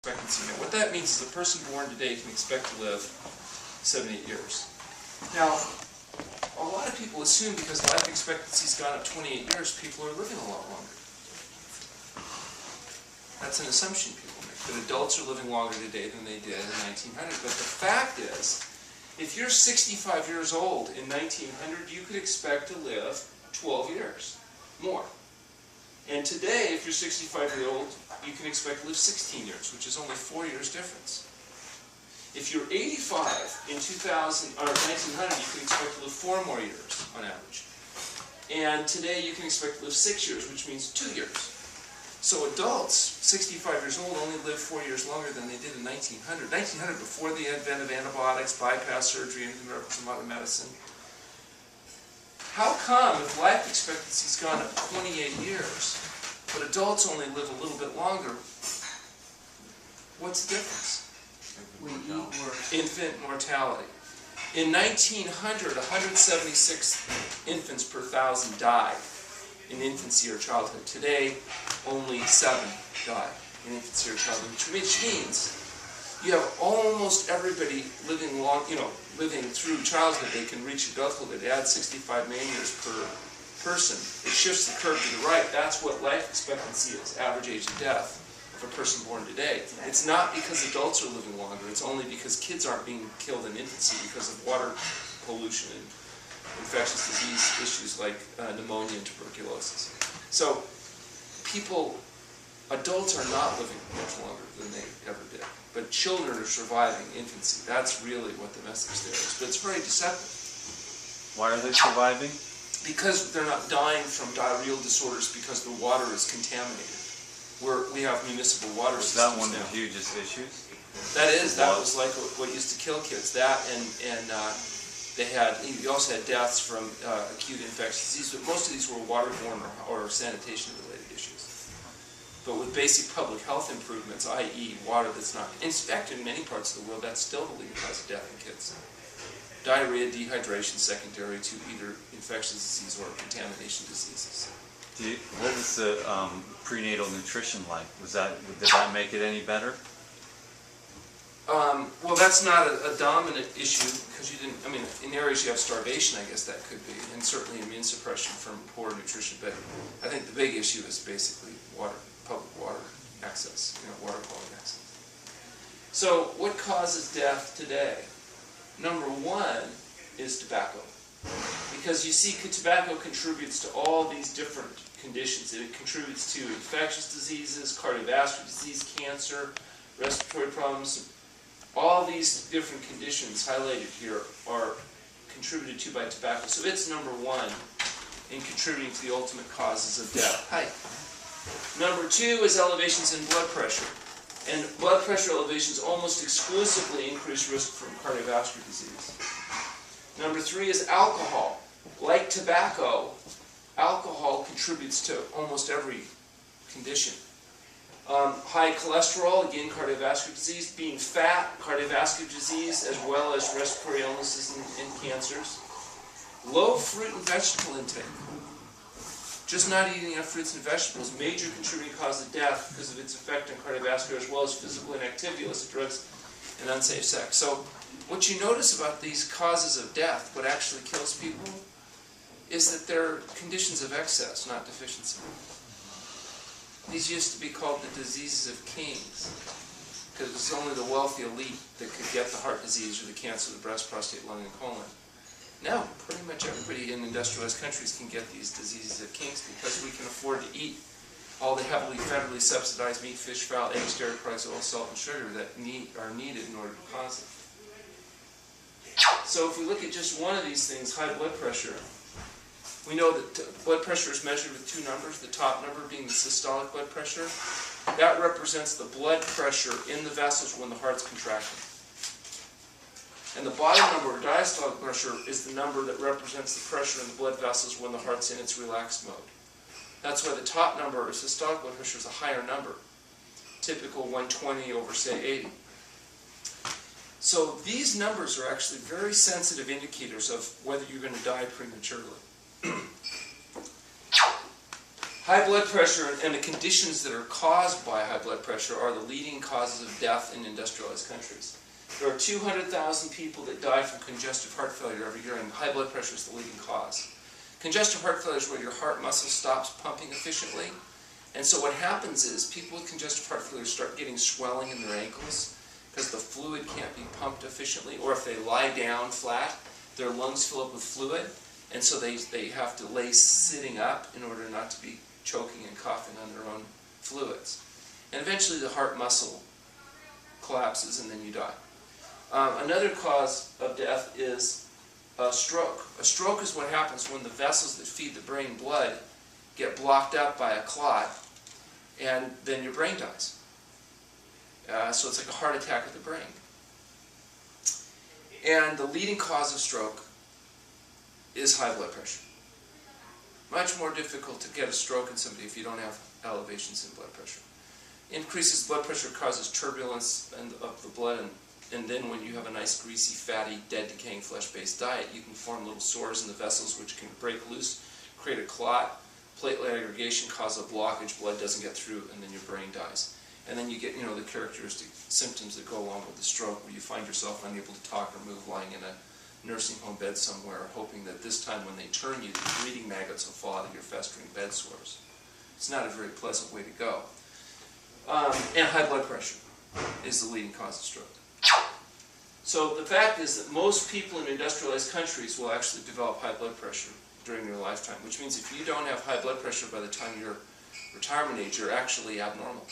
expectancy. Now, what that means is a person born today can expect to live 7 to 8 years. Now, a lot of people assume because life expectancy's gone up 28 years, people are living a lot longer. That's an assumption people make, that adults are living longer today than they did in 1900. But the fact is, if you're 65 years old in 1900, you could expect to live 12 years more. And today, if you're 65 years old, you can expect to live 16 years, which is only 4 years difference. If you're 85 in 1900, you can expect to live 4 more years on average. And today, you can expect to live 6 years, which means 2 years. So adults, 65 years old, only live 4 years longer than they did in 1900. 1900, before the advent of antibiotics, bypass surgery, and the miracles of modern medicine. How come, if life expectancy's gone up 28 years, but adults only live a little bit longer, what's the difference? We eat worse. Infant mortality. In 1900, 176 infants per 1,000 died in infancy or childhood. Today, only 7 die in infancy or childhood, which means you have almost everybody living long, living through childhood. They can reach adulthood. It adds 65 man years per person. It shifts the curve to the right. That's what life expectancy is, average age of death of a person born today. It's not because adults are living longer. It's only because kids aren't being killed in infancy because of water pollution and infectious disease issues like pneumonia and tuberculosis. So adults are not living much longer than they ever did. But children are surviving infancy. That's really what the message there is. But it's very deceptive. Why are they surviving? Because they're not dying from diarrheal disorders because the water is contaminated. We have municipal water systems now. Is that one of the hugest issues? That was like what used to kill kids. That and you also had deaths from acute infectious disease, but most of these were waterborne or sanitation-related issues. But with basic public health improvements, i.e. water that's not... In fact, in many parts of the world, that's still the leading cause of death in kids. Diarrhea, dehydration, secondary to either infectious disease or contamination diseases. What was the prenatal nutrition like? Did that make it any better? Well, that's not a dominant issue because in areas you have starvation, I guess that could be, and certainly immune suppression from poor nutrition. But I think the big issue is basically public water access, water quality access. So, what causes death today? Number one is tobacco, because you see, tobacco contributes to all these different conditions. It contributes to infectious diseases, cardiovascular disease, cancer, respiratory problems. All these different conditions highlighted here are contributed to by tobacco. So it's number one in contributing to the ultimate causes of death. Hi. Number two is elevations in blood pressure. And blood pressure elevations almost exclusively increase risk from cardiovascular disease. Number three is alcohol. Like tobacco, alcohol contributes to almost every condition. High cholesterol, again, cardiovascular disease. Being fat, cardiovascular disease, as well as respiratory illnesses and cancers. Low fruit and vegetable intake. Just not eating enough fruits and vegetables, major contributing cause of death because of its effect on cardiovascular, as well as physical inactivity, illicit drugs, and unsafe sex. So what you notice about these causes of death, what actually kills people, is that they're conditions of excess, not deficiency. These used to be called the diseases of kings, because it was only the wealthy elite that could get the heart disease or the cancer of the breast, prostate, lung, and colon. Now, pretty much everybody in industrialized countries can get these diseases of kings because we can afford to eat all the heavily federally subsidized meat, fish, fowl, eggs, dairy products, oil, salt, and sugar that are needed in order to cause it. So if we look at just one of these things, high blood pressure, we know that blood pressure is measured with two numbers, the top number being the systolic blood pressure. That represents the blood pressure in the vessels when the heart's contracting. And the bottom number, or diastolic pressure, is the number that represents the pressure in the blood vessels when the heart's in its relaxed mode. That's why the top number, or systolic blood pressure, is a higher number. Typical 120 over, say, 80. So these numbers are actually very sensitive indicators of whether you're going to die prematurely. High blood pressure and the conditions that are caused by high blood pressure are the leading causes of death in industrialized countries. There are 200,000 people that die from congestive heart failure every year, and high blood pressure is the leading cause. Congestive heart failure is where your heart muscle stops pumping efficiently. And so what happens is people with congestive heart failure start getting swelling in their ankles because the fluid can't be pumped efficiently, or if they lie down flat, their lungs fill up with fluid, and so they have to lay sitting up in order not to be choking and coughing on their own fluids. And eventually the heart muscle collapses and then you die. Another cause of death is a stroke. A stroke is what happens when the vessels that feed the brain blood get blocked up by a clot, and then your brain dies. So it's like a heart attack of the brain. And the leading cause of stroke is high blood pressure. Much more difficult to get a stroke in somebody if you don't have elevations in blood pressure. Increases blood pressure causes turbulence of the blood, and then when you have a nice greasy, fatty, dead, decaying flesh-based diet, you can form little sores in the vessels which can break loose, create a clot, platelet aggregation, cause a blockage, blood doesn't get through, and then your brain dies. And then you get, the characteristic symptoms that go along with the stroke, where you find yourself unable to talk or move, lying in a nursing home bed somewhere, hoping that this time when they turn you, the breathing maggots will fall out of your festering bed sores. It's not a very pleasant way to go. And high blood pressure is the leading cause of stroke. So the fact is that most people in industrialized countries will actually develop high blood pressure during their lifetime, which means if you don't have high blood pressure by the time you're retirement age, you're actually abnormal.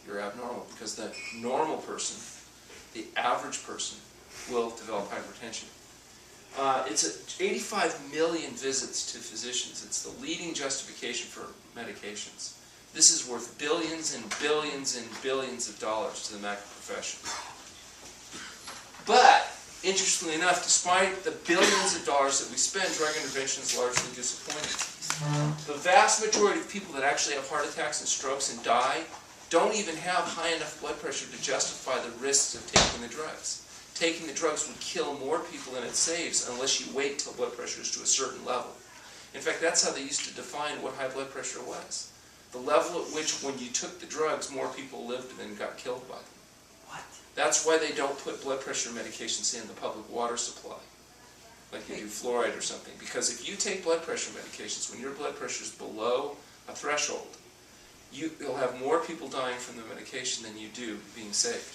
You're abnormal because the normal person, the average person, will develop hypertension. It's 85 million visits to physicians. It's the leading justification for medications. This is worth billions and billions and billions of dollars to the medical profession. But, interestingly enough, despite the billions of dollars that we spend, drug intervention is largely disappointing. The vast majority of people that actually have heart attacks and strokes and die don't even have high enough blood pressure to justify the risks of taking the drugs. Taking the drugs would kill more people than it saves unless you wait till blood pressure is to a certain level. In fact, that's how they used to define what high blood pressure was. The level at which, when you took the drugs, more people lived than got killed by them. What? That's why they don't put blood pressure medications in the public water supply, like you do fluoride or something. Because if you take blood pressure medications, when your blood pressure is below a threshold, you'll have more people dying from the medication than you do being saved.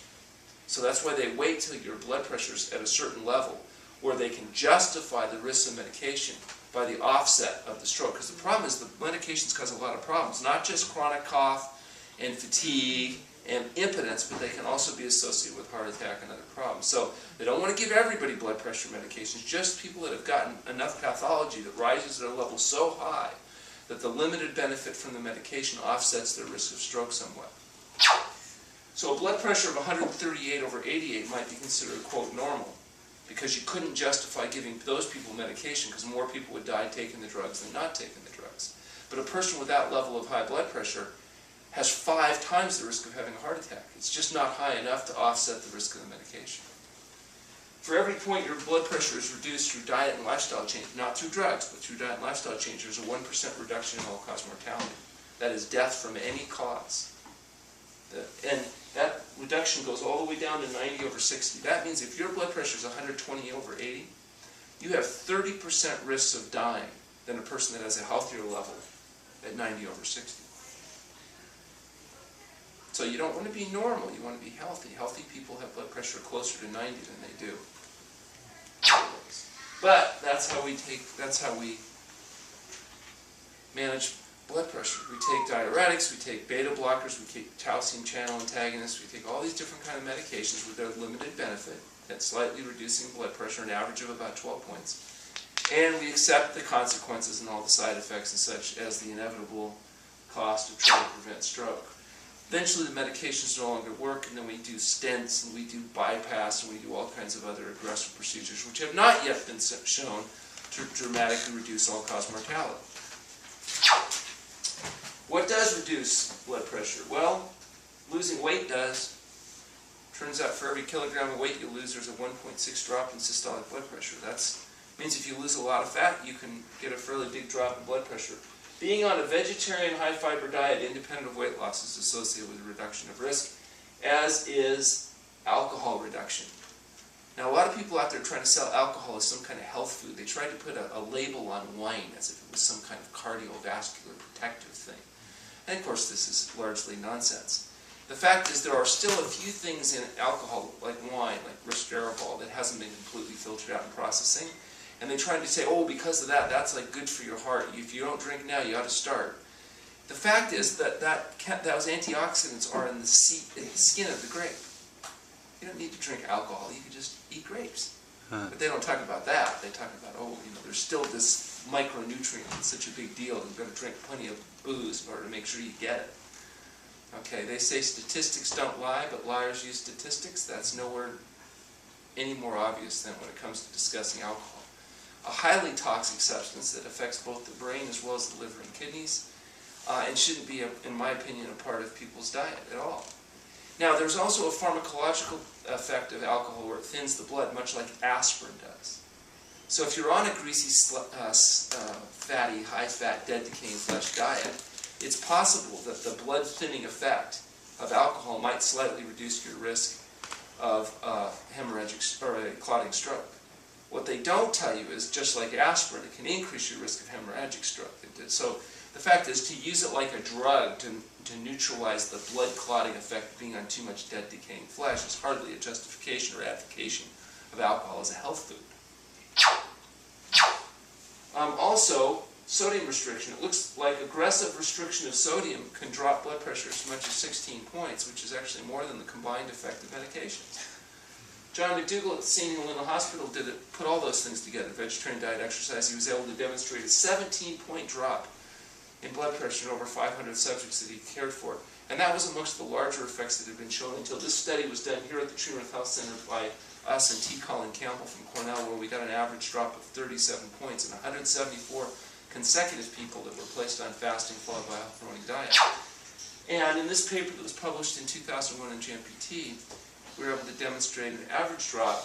So that's why they wait till your blood pressure is at a certain level where they can justify the risks of medication by the offset of the stroke. Because the problem is the medications cause a lot of problems, not just chronic cough and fatigue and impotence, but they can also be associated with heart attack and other problems. So they don't want to give everybody blood pressure medications, just people that have gotten enough pathology that rises their level so high that the limited benefit from the medication offsets their risk of stroke somewhat. So a blood pressure of 138 over 88 might be considered, quote, normal, because you couldn't justify giving those people medication because more people would die taking the drugs than not taking the drugs. But a person with that level of high blood pressure has 5 times the risk of having a heart attack. It's just not high enough to offset the risk of the medication. For every point your blood pressure is reduced through diet and lifestyle change, not through drugs, but through diet and lifestyle change, there's a 1% reduction in all-cause mortality. That is death from any cause. And that reduction goes all the way down to 90 over 60. That means if your blood pressure is 120 over 80, you have 30% risks of dying than a person that has a healthier level at 90 over 60. So you don't want to be normal, you want to be healthy. Healthy people have blood pressure closer to 90 than they do. But that's how we manage blood pressure. We take diuretics, we take beta blockers, we take calcium channel antagonists, we take all these different kind of medications with their limited benefit at slightly reducing blood pressure, an average of about 12 points. And we accept the consequences and all the side effects and such as the inevitable cost of trying to prevent stroke. Eventually the medications no longer work, and then we do stents, and we do bypass, and we do all kinds of other aggressive procedures which have not yet been shown to dramatically reduce all-cause mortality. What does reduce blood pressure? Well, losing weight does. Turns out for every kilogram of weight you lose, there's a 1.6 drop in systolic blood pressure. That means if you lose a lot of fat, you can get a fairly big drop in blood pressure. Being on a vegetarian high-fiber diet independent of weight loss is associated with a reduction of risk, as is alcohol reduction. Now, a lot of people out there trying to sell alcohol as some kind of health food. They try to put a label on wine as if it was some kind of cardiovascular protective thing. And of course, this is largely nonsense. The fact is there are still a few things in alcohol, like wine, like resveratrol, that hasn't been completely filtered out in processing. And they try to say, oh, because of that, that's like good for your heart. If you don't drink now, you ought to start. The fact is that those antioxidants are in the skin of the grape. You don't need to drink alcohol, you can just eat grapes. But they don't talk about that. They talk about, oh, there's still this micronutrient. It's such a big deal. You've got to drink plenty of booze in order to make sure you get it. Okay, they say statistics don't lie, but liars use statistics. That's nowhere any more obvious than when it comes to discussing alcohol. A highly toxic substance that affects both the brain as well as the liver and kidneys, and shouldn't be, in my opinion, a part of people's diet at all. Now, there's also a pharmacological effect of alcohol where it thins the blood, much like aspirin does. So if you're on a greasy, fatty, high-fat, dead-decaying flesh diet, it's possible that the blood-thinning effect of alcohol might slightly reduce your risk of hemorrhagic or a clotting stroke. What they don't tell you is, just like aspirin, it can increase your risk of hemorrhagic stroke. So the fact is, to use it like a drug to neutralize the blood clotting effect of being on too much dead decaying flesh is hardly a justification or advocation of alcohol as a health food. Also, sodium restriction. It looks like aggressive restriction of sodium can drop blood pressure as much as 16 points, which is actually more than the combined effect of medications. John McDougall at the St. Helena Hospital put all those things together, vegetarian diet, exercise. He was able to demonstrate a 17-point drop in blood pressure in over 500 subjects that he cared for. And that was amongst the larger effects that had been shown until this study was done here at the Tremont Health Center by us and T. Colin Campbell from Cornell, where we got an average drop of 37 points in 174 consecutive people that were placed on fasting followed by a health-promoting diet. And in this paper that was published in 2001 in JMPT, we were able to demonstrate an average drop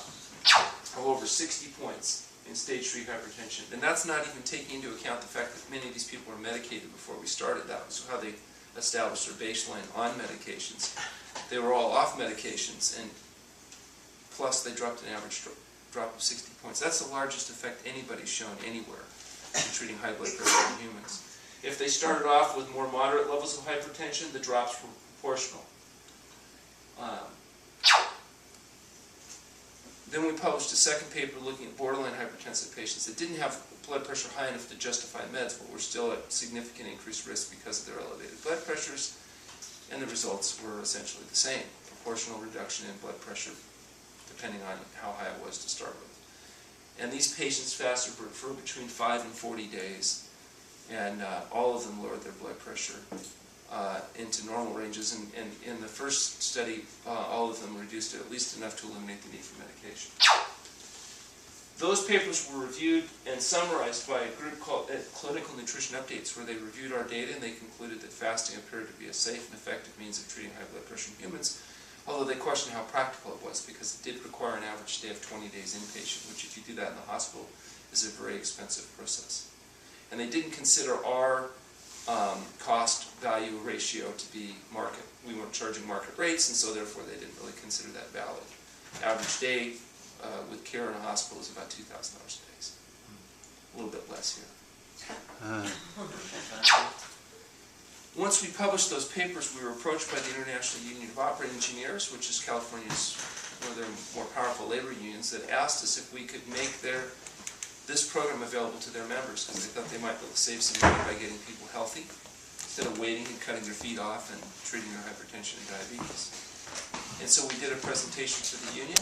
of over 60 points in stage 3 hypertension. And that's not even taking into account the fact that many of these people were medicated before we started. That was how they established their baseline on medications. They were all off medications, and plus they dropped an average drop of 60 points. That's the largest effect anybody's shown anywhere in treating high blood pressure in humans. If they started off with more moderate levels of hypertension, the drops were proportional. Then we published a second paper looking at borderline hypertensive patients that didn't have blood pressure high enough to justify meds, but were still at significant increased risk because of their elevated blood pressures, and the results were essentially the same. Proportional reduction in blood pressure depending on how high it was to start with. And these patients fasted for between 5 and 40 days, and all of them lowered their blood pressure into normal ranges. And in the first study, all of them reduced it at least enough to eliminate the need for medication. Those papers were reviewed and summarized by a group called Clinical Nutrition Updates, where they reviewed our data and they concluded that fasting appeared to be a safe and effective means of treating high blood pressure in humans, although they questioned how practical it was, because it did require an average stay of 20 days inpatient, which if you do that in the hospital is a very expensive process. And they didn't consider our cost-value ratio to be market. We weren't charging market rates, and so therefore they didn't really consider that valid. Average day with care in a hospital is about $2,000 a day. A little bit less here. Once we published those papers, we were approached by the International Union of Operating Engineers, which is California's one of their more powerful labor unions, that asked us if we could make this program available to their members, because they thought they might be able to save some money by getting people healthy instead of waiting and cutting their feet off and treating their hypertension and diabetes. And so we did a presentation to the union,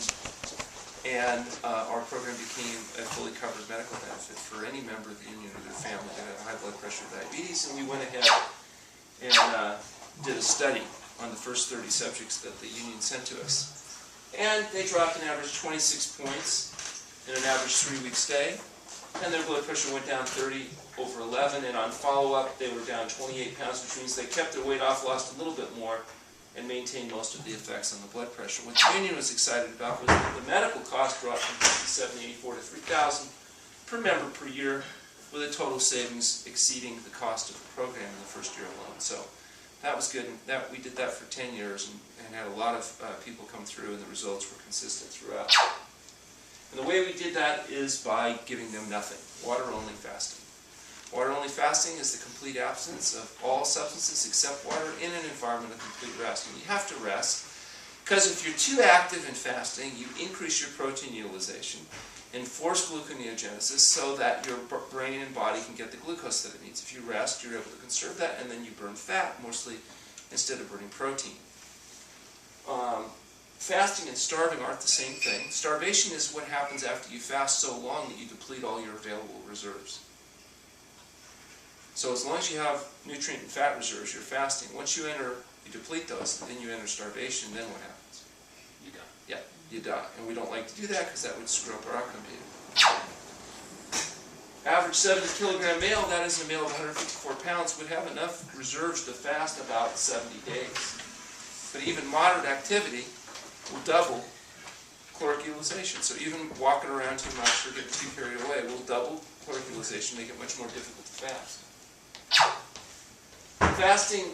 and our program became a fully covered medical benefit for any member of the union or their family that had high blood pressure or diabetes. And we went ahead and did a study on the first 30 subjects that the union sent to us. And they dropped an average 26 points in an average 3-week stay. And their blood pressure went down 30/11, and on follow-up they were down 28 pounds, which means they kept their weight off, lost a little bit more, and maintained most of the effects on the blood pressure. What the union was excited about was that the medical cost dropped from $5,784 to $3,000 per member per year, with a total savings exceeding the cost of the program in the first year alone. So that was good. And we did that for 10 years and had a lot of people come through, and the results were consistent throughout. And the way we did that is by giving them nothing, water-only fasting. Water-only fasting is the complete absence of all substances except water in an environment of complete rest. And you have to rest because if you're too active in fasting, you increase your protein utilization and force gluconeogenesis so that your brain and body can get the glucose that it needs. If you rest, you're able to conserve that, and then you burn fat mostly instead of burning protein. Fasting and starving aren't the same thing. Starvation is what happens after you fast so long that you deplete all your available reserves. So as long as you have nutrient and fat reserves, you're fasting. Once you deplete those, then you enter starvation, then what happens? You die. Yeah, you die. And we don't like to do that because that would screw up our outcome data. Average 70-kilogram male, that is a male of 154 pounds, would have enough reserves to fast about 70 days. But even moderate activity will double caloric utilization. So even walking around too much or getting too carried away will double caloric utilization, make it much more difficult to fast. Fasting,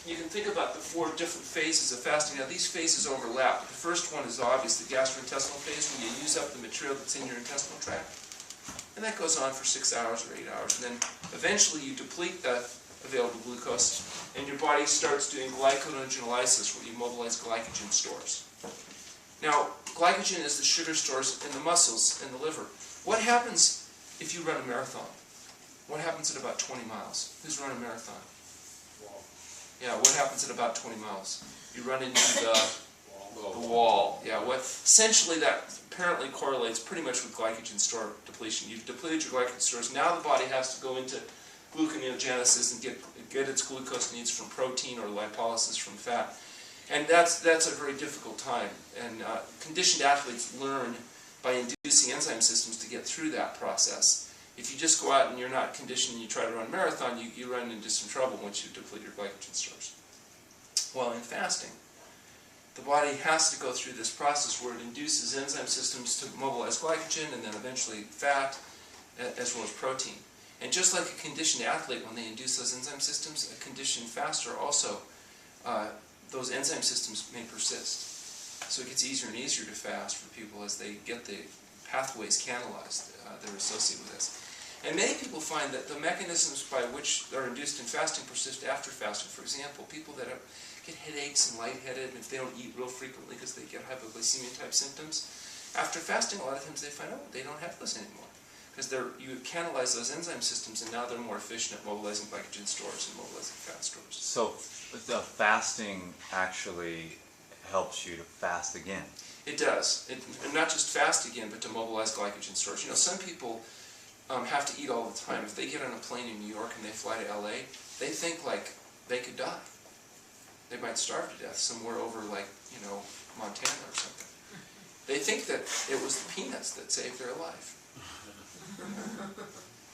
you can think about the 4 different phases of fasting. Now these phases overlap. The first one is obvious, the gastrointestinal phase, when you use up the material that's in your intestinal tract. And that goes on for 6 hours or 8 hours. And then eventually you deplete that available glucose and your body starts doing glycogenolysis, where you mobilize glycogen stores. Now, glycogen is the sugar stores in the muscles and the liver. What happens if you run a marathon? What happens at about 20 miles? Who's run a marathon? Yeah, what happens at about 20 miles? You run into the wall. Yeah, essentially that apparently correlates pretty much with glycogen store depletion. You've depleted your glycogen stores. Now the body has to go into gluconeogenesis and get its glucose needs from protein or lipolysis from fat. And that's a very difficult time. And conditioned athletes learn by inducing enzyme systems to get through that process. If you just go out and you're not conditioned and you try to run a marathon, you run into some trouble once you deplete your glycogen stores. Well, in fasting, the body has to go through this process where it induces enzyme systems to mobilize glycogen and then eventually fat as well as protein. And just like a conditioned athlete, when they induce those enzyme systems, a conditioned faster also, those enzyme systems may persist. So it gets easier and easier to fast for people as they get the pathways canalized that are associated with this. And many people find that the mechanisms by which they're induced in fasting persist after fasting. For example, people that get headaches and lightheaded, and if they don't eat real frequently because they get hypoglycemia type symptoms, after fasting a lot of times they find out they don't have those anymore. Because you canalize those enzyme systems and now they're more efficient at mobilizing glycogen stores and mobilizing fat stores. So the fasting actually helps you to fast again. It does. And not just fast again, but to mobilize glycogen stores. You know, some people have to eat all the time. If they get on a plane in New York and they fly to LA, they think like they could die. They might starve to death somewhere over like, Montana or something. They think that it was the peanuts that saved their life.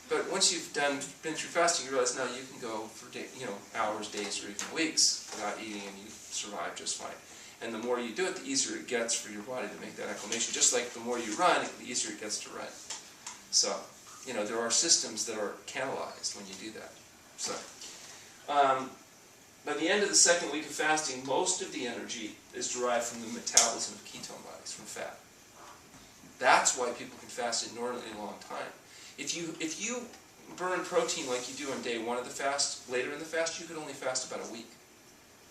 But once you've been through fasting, you realize now you can go for hours, days, or even weeks without eating, and you survive just fine. And the more you do it, the easier it gets for your body to make that acclimation. Just like the more you run, the easier it gets to run. So, there are systems that are canalized when you do that. So, by the end of the second week of fasting, most of the energy is derived from the metabolism of ketone bodies, from fat. That's why people can fast an inordinately long time. If you burn protein like you do on day 1 of the fast, later in the fast, you could only fast about a week.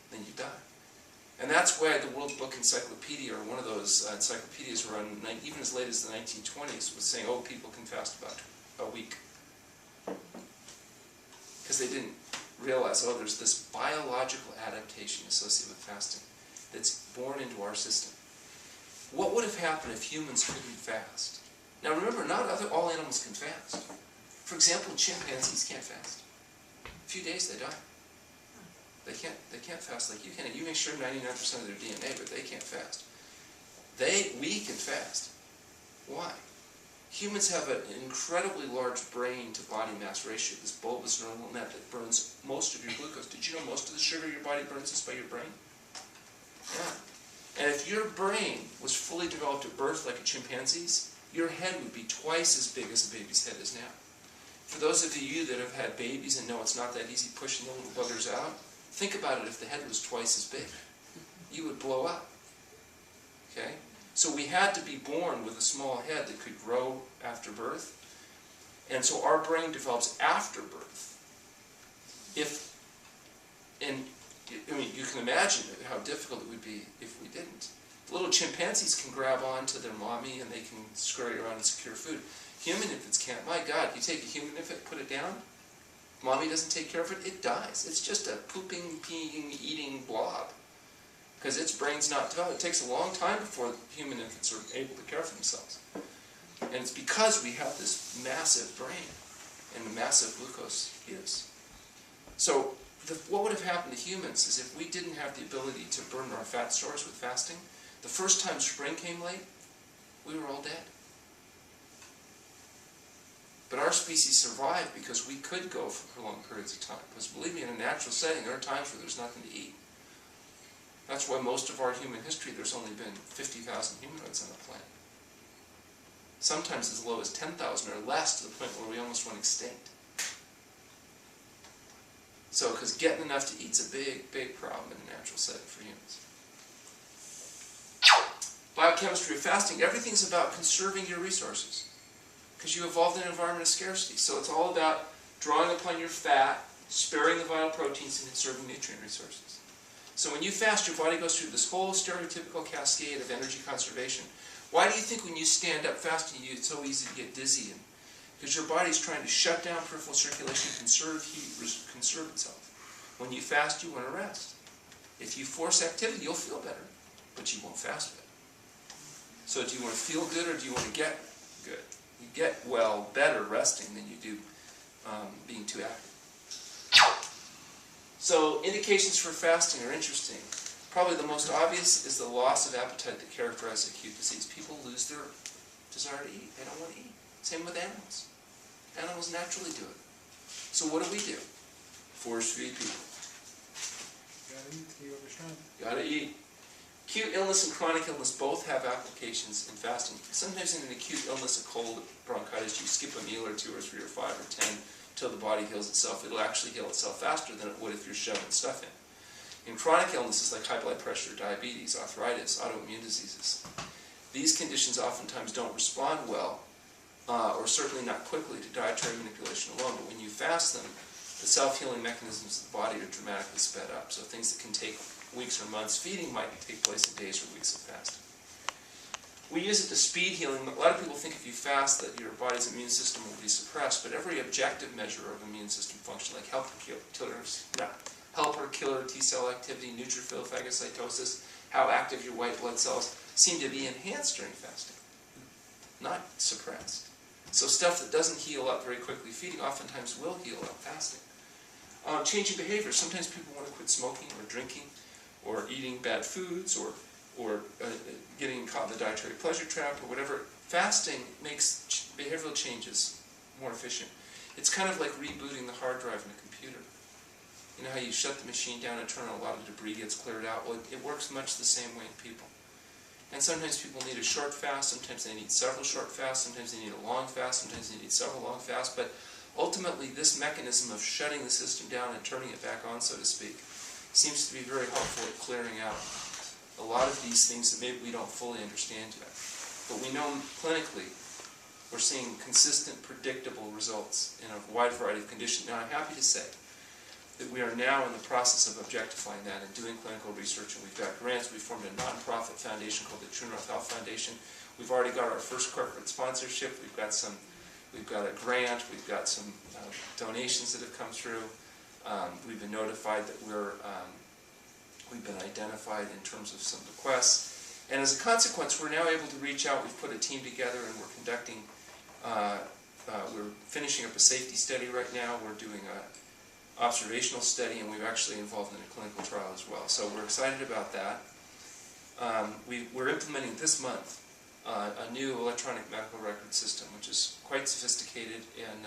Then you die. And that's why the World Book Encyclopedia, or one of those encyclopedias run even as late as the 1920s, was saying, oh, people can fast about a week. Because they didn't realize, oh, there's this biological adaptation associated with fasting that's born into our system. What would have happened if humans couldn't fast? Now remember, not all animals can fast. For example, chimpanzees can't fast. A few days they die. They can't fast like you can. You make sure 99% of their DNA, but they can't fast. We can fast. Why? Humans have an incredibly large brain to body mass ratio, this bulbous neuronal net that burns most of your glucose. Did you know most of the sugar your body burns is by your brain? Yeah. And if your brain was fully developed at birth like a chimpanzee's, your head would be twice as big as a baby's head is now. For those of you that have had babies and know it's not that easy pushing the little buggers out, think about it if the head was twice as big. You would blow up. Okay? So we had to be born with a small head that could grow after birth. And so our brain develops after birth. I mean, you can imagine how difficult it would be if we didn't. Little chimpanzees can grab onto their mommy and they can scurry around and secure food. Human infants can't. My God, you take a human infant, put it down, mommy doesn't take care of it, it dies. It's just a pooping, peeing, eating blob. Because its brain's not developed. It takes a long time before human infants are able to care for themselves. And it's because we have this massive brain and the massive glucose use. So what would have happened to humans is if we didn't have the ability to burn our fat stores with fasting, the first time spring came late, we were all dead. But our species survived because we could go for prolonged periods of time. Because believe me, in a natural setting, there are times where there's nothing to eat. That's why most of our human history, there's only been 50,000 humanoids on the planet. Sometimes as low as 10,000 or less, to the point where we almost went extinct. So, because getting enough to eat's a big, big problem in a natural setting for humans. Biochemistry of fasting, everything's about conserving your resources. Because you evolved in an environment of scarcity. So it's all about drawing upon your fat, sparing the vital proteins, and conserving nutrient resources. So when you fast, your body goes through this whole stereotypical cascade of energy conservation. Why do you think when you stand up fasting, it's so easy to get dizzy? Because your body's trying to shut down peripheral circulation, conserve heat, conserve itself. When you fast, you want to rest. If you force activity, you'll feel better, but you won't fast better. So do you want to feel good or do you want to get good? You get well better resting than you do being too active. So indications for fasting are interesting. Probably the most obvious is the loss of appetite that characterizes acute disease. People lose their desire to eat. They don't want to eat. Same with animals. Animals naturally do it. So what do? Force feed people. Gotta eat to keep up your strength. Gotta eat. Acute illness and chronic illness both have applications in fasting. Sometimes in an acute illness, a cold, bronchitis, you skip a meal or 2 or 3 or 5 or 10 until the body heals itself. It'll actually heal itself faster than it would if you're shoving stuff in. In chronic illnesses like high blood pressure, diabetes, arthritis, autoimmune diseases, these conditions oftentimes don't respond well, or certainly not quickly, to dietary manipulation alone. But when you fast them, the self-healing mechanisms of the body are dramatically sped up. So things that can take weeks or months feeding might take place in days or weeks of fasting. We use it to speed healing. A lot of people think if you fast that your body's immune system will be suppressed, but every objective measure of immune system function, like helper killer T-cell activity, neutrophil phagocytosis, how active your white blood cells, seem to be enhanced during fasting, not suppressed. So stuff that doesn't heal up very quickly feeding oftentimes will heal up fasting. Changing behavior. Sometimes people want to quit smoking or drinking or eating bad foods or getting caught in the dietary pleasure trap or whatever. Fasting makes behavioral changes more efficient. It's kind of like rebooting the hard drive in a computer. You know how you shut the machine down and turn on, a lot of debris gets cleared out? Well, it works much the same way in people. And sometimes people need a short fast, sometimes they need several short fasts, sometimes they need a long fast, sometimes they need several long fasts, but ultimately this mechanism of shutting the system down and turning it back on, so to speak, seems to be very helpful at clearing out a lot of these things that maybe we don't fully understand yet. But we know clinically we're seeing consistent, predictable results in a wide variety of conditions. Now I'm happy to say that we are now in the process of objectifying that and doing clinical research, and we've got grants. We formed a non-profit foundation called the True North Health Foundation. We've already got our first corporate sponsorship. We've got a grant. We've got some donations that have come through. We've been notified that we've been identified in terms of some bequests. And as a consequence, we're now able to reach out. We've put a team together and we're conducting, we're finishing up a safety study right now. We're doing a observational study, and we're actually involved in a clinical trial as well. So we're excited about that. We're implementing this month a new electronic medical record system, which is quite sophisticated, and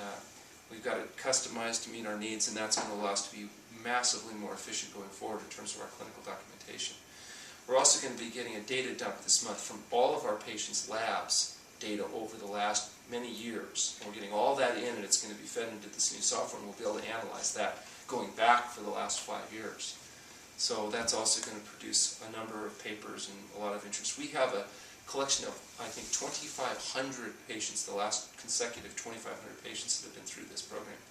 we've got it customized to meet our needs, and that's going to allow us to be massively more efficient going forward in terms of our clinical documentation. We're also going to be getting a data dump this month from all of our patients' labs data over the last many years. And we're getting all that in, and it's going to be fed into this new software, and we'll be able to analyze that going back for the last 5 years. So that's also going to produce a number of papers and a lot of interest. We have a collection of, I think, 2,500 patients, the last consecutive 2,500 patients that have been through this program.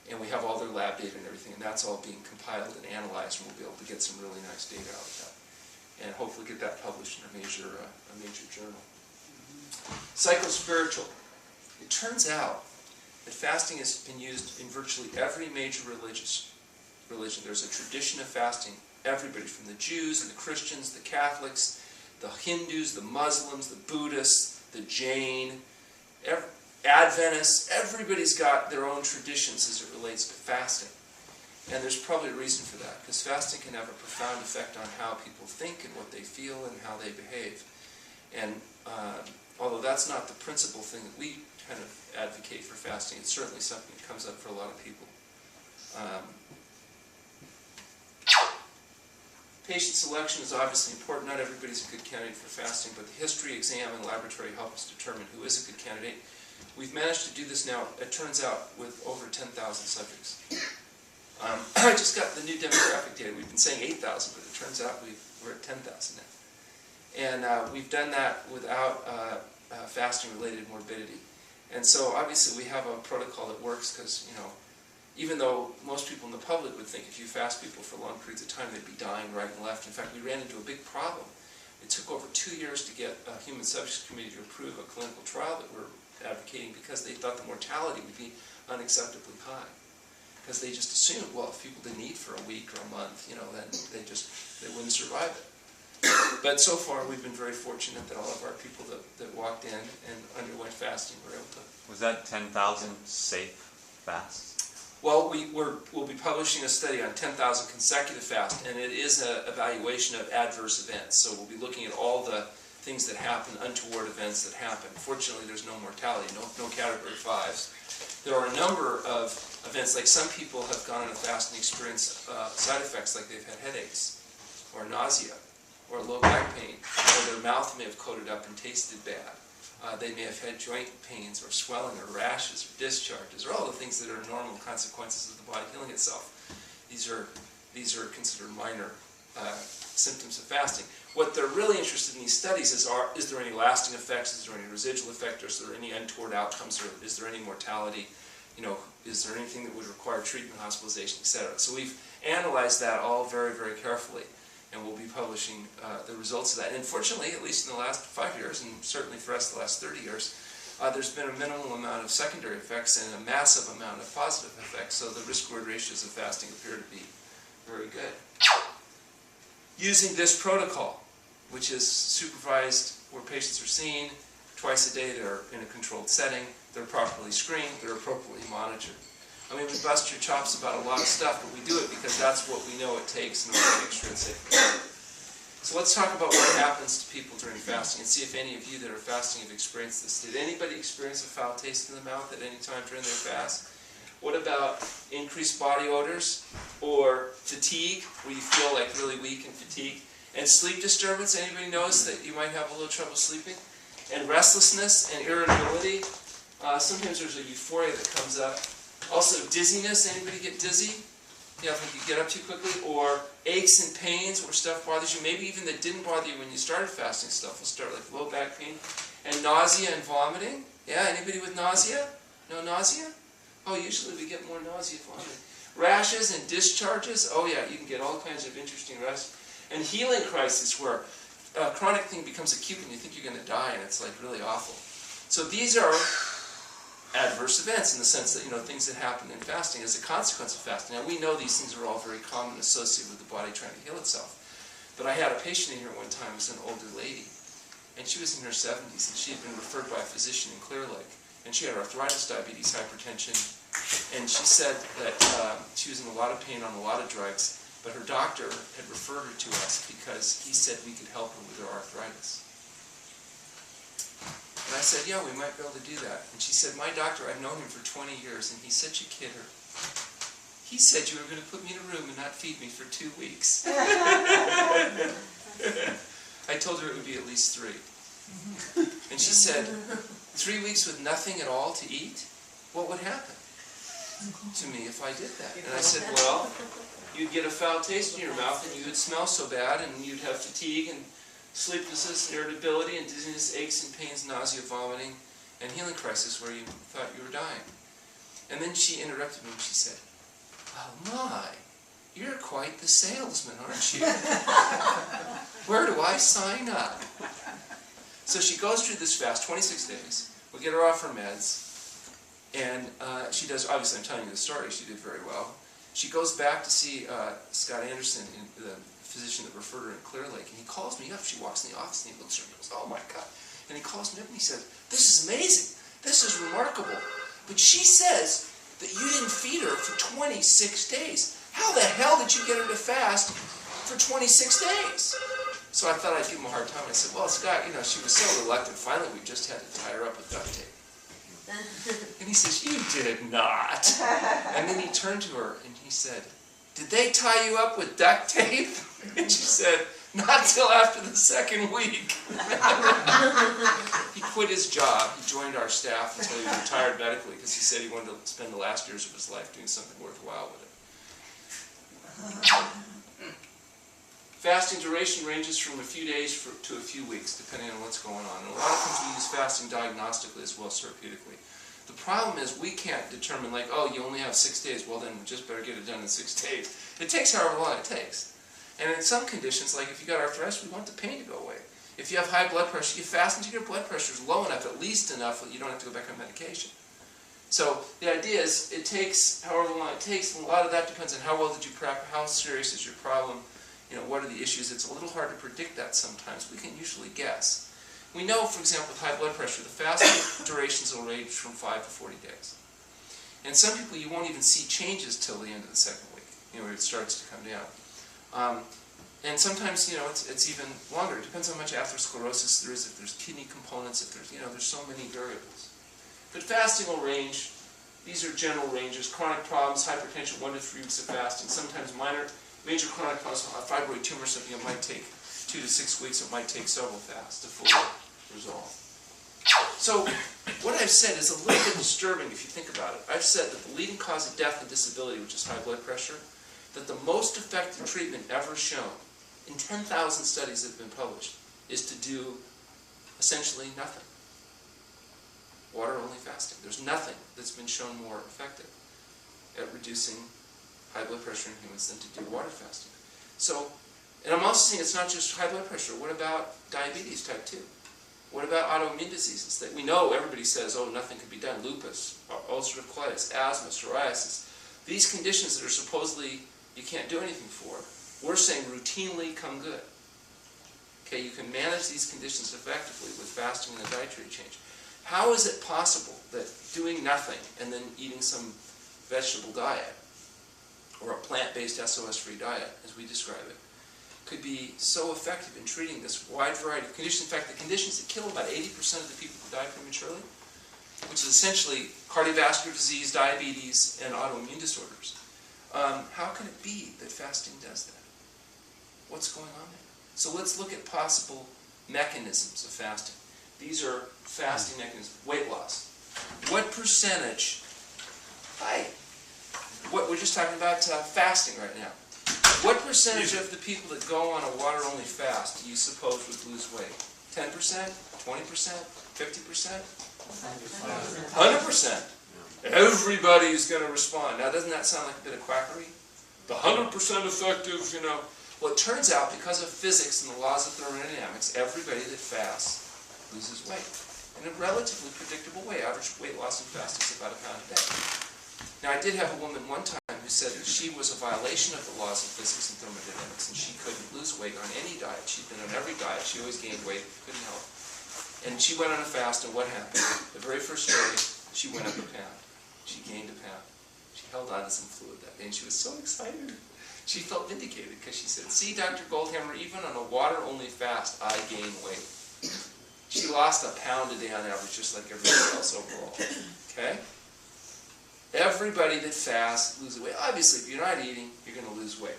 And we have all their lab data and everything, and that's all being compiled and analyzed, and we'll be able to get some really nice data out of that. And hopefully get that published in a major journal. Psychospiritual. It turns out that fasting has been used in virtually every major religion. There's a tradition of fasting. Everybody, from the Jews and the Christians, the Catholics, the Hindus, the Muslims, the Buddhists, the Jain, Adventists, everybody's got their own traditions as it relates to fasting. And there's probably a reason for that, because fasting can have a profound effect on how people think and what they feel and how they behave. And although that's not the principal thing that we kind of advocate for fasting, it's certainly something that comes up for a lot of people. Patient selection is obviously important. Not everybody's a good candidate for fasting, but the history, exam, and laboratory help us determine who is a good candidate. We've managed to do this now, it turns out, with over 10,000 subjects. I just got the new demographic data. We've been saying 8,000, but it turns out we're at 10,000 now. And we've done that without fasting-related morbidity. And so obviously we have a protocol that works because, you know, even though most people in the public would think if you fast people for long periods of time, they'd be dying right and left. In fact, we ran into a big problem. It took over 2 years to get a Human Subjects Committee to approve a clinical trial that we're advocating because they thought the mortality would be unacceptably high. Because they just assumed, well, if people didn't eat for a week or a month, you know, then they wouldn't survive it. But so far, we've been very fortunate that all of our people that walked in and underwent fasting were able to. Was that 10,000 safe fasts? Well, we'll be publishing a study on 10,000 consecutive fasts, and it is an evaluation of adverse events. So we'll be looking at all the things that happen, untoward events that happen. Fortunately, there's no mortality, no category 5s. There are a number of events, like some people have gone on a fast and experienced side effects, like they've had headaches, or nausea, or low back pain, or their mouth may have coated up and tasted bad. They may have had joint pains, or swelling, or rashes, or discharges, or all the things that are normal consequences of the body healing itself. These are considered minor symptoms of fasting. What they're really interested in these studies is there any lasting effects, is there any residual effect, or is there any untoward outcomes, or is there any mortality, you know, is there anything that would require treatment, hospitalization, etc. So we've analyzed that all very, very carefully, and we'll be publishing the results of that. And fortunately, at least in the last 5 years, and certainly for us the last 30 years, there's been a minimal amount of secondary effects and a massive amount of positive effects, so the risk-reward ratios of fasting appear to be very good. Using this protocol, which is supervised where patients are seen twice a day, they're in a controlled setting, they're properly screened, they're appropriately monitored. I mean, we bust your chops about a lot of stuff, but we do it because that's what we know it takes in order to make sure it's safe. So let's talk about what happens to people during fasting and see if any of you that are fasting have experienced this. Did anybody experience a foul taste in the mouth at any time during their fast? What about increased body odors or fatigue, where you feel like really weak and fatigued? And sleep disturbance, anybody knows that you might have a little trouble sleeping? And restlessness and irritability. Sometimes there's a euphoria that comes up. Also dizziness, anybody get dizzy? You know, if you get up too quickly, or aches and pains where stuff bothers you, maybe even that didn't bother you when you started fasting, stuff will start, like low back pain, and nausea and vomiting. Yeah, anybody with nausea? No nausea? Oh, usually we get more nausea, vomiting. Rashes and discharges, oh yeah, you can get all kinds of interesting rashes. And healing crisis, where a chronic thing becomes acute and you think you're going to die, and it's like really awful. So these are adverse events in the sense that, you know, things that happen in fasting as a consequence of fasting. Now we know these things are all very common, associated with the body trying to heal itself. But I had a patient in here one time who was an older lady, and she was in her 70s, and she had been referred by a physician in Clear Lake, and she had arthritis, diabetes, hypertension, and she said that she was in a lot of pain on a lot of drugs, but her doctor had referred her to us because he said we could help her with her arthritis. And I said, yeah, we might be able to do that. And she said, my doctor, I've known him for 20 years, and he said, you kid her. He said you were going to put me in a room and not feed me for 2 weeks. I told her it would be at least 3. And she said, 3 weeks with nothing at all to eat? What would happen to me if I did that? And I said, well, you'd get a foul taste in your mouth and you would smell so bad and you'd have fatigue and sleeplessness and irritability and dizziness, aches and pains, nausea, vomiting, and healing crisis where you thought you were dying. And then she interrupted me and she said, oh my, you're quite the salesman, aren't you? Where do I sign up? So she goes through this fast, 26 days. We get her off her meds. And she does, obviously I'm telling you the story, she did very well. She goes back to see Scott Anderson, the physician that referred her in Clear Lake, and he calls me up. She walks in the office and he looks at her and goes, oh my God. And he calls me up and he says, this is amazing. This is remarkable. But she says that you didn't feed her for 26 days. How the hell did you get her to fast for 26 days? So I thought I'd give him a hard time. I said, well, Scott, you know, she was so reluctant. Finally, we just had to tie her up with duct tape. And he says, you did not. And then he turned to her and he said, did they tie you up with duct tape? And she said, not till after the second week. He quit his job. He joined our staff until he retired medically because he said he wanted to spend the last years of his life doing something worthwhile with it. Fasting duration ranges from a few days to a few weeks, depending on what's going on. And a lot of times we use fasting diagnostically as well as therapeutically. The problem is we can't determine, like, oh, you only have 6 days, well then we just better get it done in 6 days. It takes however long it takes. And in some conditions, like if you got arthritis, we want the pain to go away. If you have high blood pressure, you fast until your blood pressure is low enough, at least enough that you don't have to go back on medication. So the idea is it takes however long it takes, and a lot of that depends on how well did you prep, how serious is your problem, you know, what are the issues. It's a little hard to predict that sometimes. We can usually guess. We know, for example, with high blood pressure, the fasting durations will range from 5 to 40 days. And some people you won't even see changes till the end of the second week, you know, where it starts to come down. And sometimes, you know, it's even longer. It depends how much atherosclerosis there is, if there's kidney components, if there's, you know, there's so many variables. But fasting will range. These are general ranges. Chronic problems, hypertension, 1 to 3 weeks of fasting. Sometimes major chronic problems, fibroid tumor, something that might take 2 to 6 weeks. It might take several fasts to fully resolve. So what I've said is a little bit disturbing if you think about it. I've said that the leading cause of death and disability, which is high blood pressure, that the most effective treatment ever shown in 10,000 studies that have been published is to do essentially nothing. Water-only fasting. There's nothing that's been shown more effective at reducing high blood pressure in humans than to do water fasting. So, and I'm also saying it's not just high blood pressure. What about diabetes type 2? What about autoimmune diseases that we know everybody says, oh, nothing could be done? Lupus, ulcerative colitis, asthma, psoriasis. These conditions that are supposedly you can't do anything for, we're saying routinely come good. Okay, you can manage these conditions effectively with fasting and a dietary change. How is it possible that doing nothing and then eating some vegetable diet or a plant-based SOS-free diet, as we describe it, could be so effective in treating this wide variety of conditions? In fact, the conditions that kill about 80% of the people who die prematurely, which is essentially cardiovascular disease, diabetes, and autoimmune disorders. How can it be that fasting does that? What's going on there? So let's look at possible mechanisms of fasting. These are fasting mechanisms. Weight loss. What percentage? We're just talking about fasting right now. What percentage of the people that go on a water-only fast do you suppose would lose weight? 10%? 20%? 50%? 100%. Everybody's going to respond. Now, doesn't that sound like a bit of quackery? The 100% effective, you know. Well, it turns out, because of physics and the laws of thermodynamics, everybody that fasts loses weight in a relatively predictable way. Average weight loss in fasting is about 1 pound a day. Now, I did have a woman one time who said that she was a violation of the laws of physics and thermodynamics, and she couldn't lose weight on any diet. She'd been on every diet. She always gained weight, couldn't help. And she went on a fast, and what happened? The very first day, she went up a pound. She gained a pound. She held on to some fluid that day, and she was so excited. She felt vindicated because she said, see, Dr. Goldhammer, even on a water-only fast, I gain weight. She lost a pound a day on average, just like everybody else overall. Okay? Everybody that fasts loses weight. Obviously, if you're not eating, you're going to lose weight.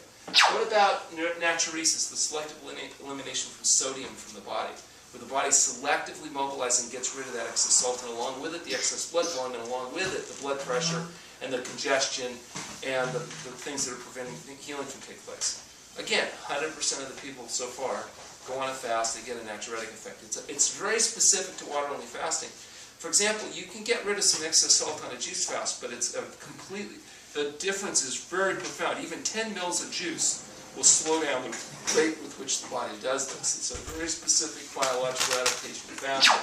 What about natriuresis, the selective elimination from sodium from the body? where the body selectively mobilizes and gets rid of that excess salt, and along with it the excess blood volume, and along with it the blood pressure and the congestion and the things that are preventing healing from taking place. Again, 100% of the people so far go on a fast, they get a natriuretic effect. It's very specific to water-only fasting. For example, you can get rid of some excess salt on a juice fast, but it's the difference is very profound. Even 10 mils of juice will slow down the rate with which the body does this. It's a very specific biological adaptation to fasting.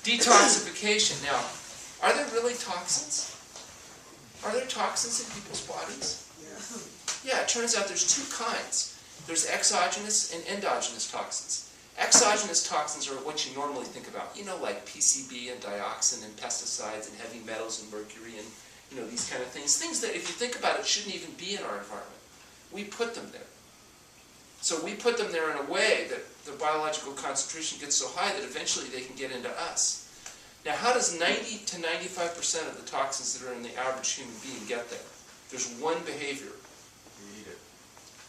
Detoxification. Now, are there really toxins? Are there toxins in people's bodies? Yeah, it turns out there's two kinds. There's exogenous and endogenous toxins. Exogenous toxins are what you normally think about. You know, like PCB and dioxin and pesticides and heavy metals and mercury and, you know, these kind of things. Things that, if you think about it, shouldn't even be in our environment. We put them there. So we put them there in a way that the biological concentration gets so high that eventually they can get into us. Now, how does 90 to 95% of the toxins that are in the average human being get there? There's one behavior. You eat it.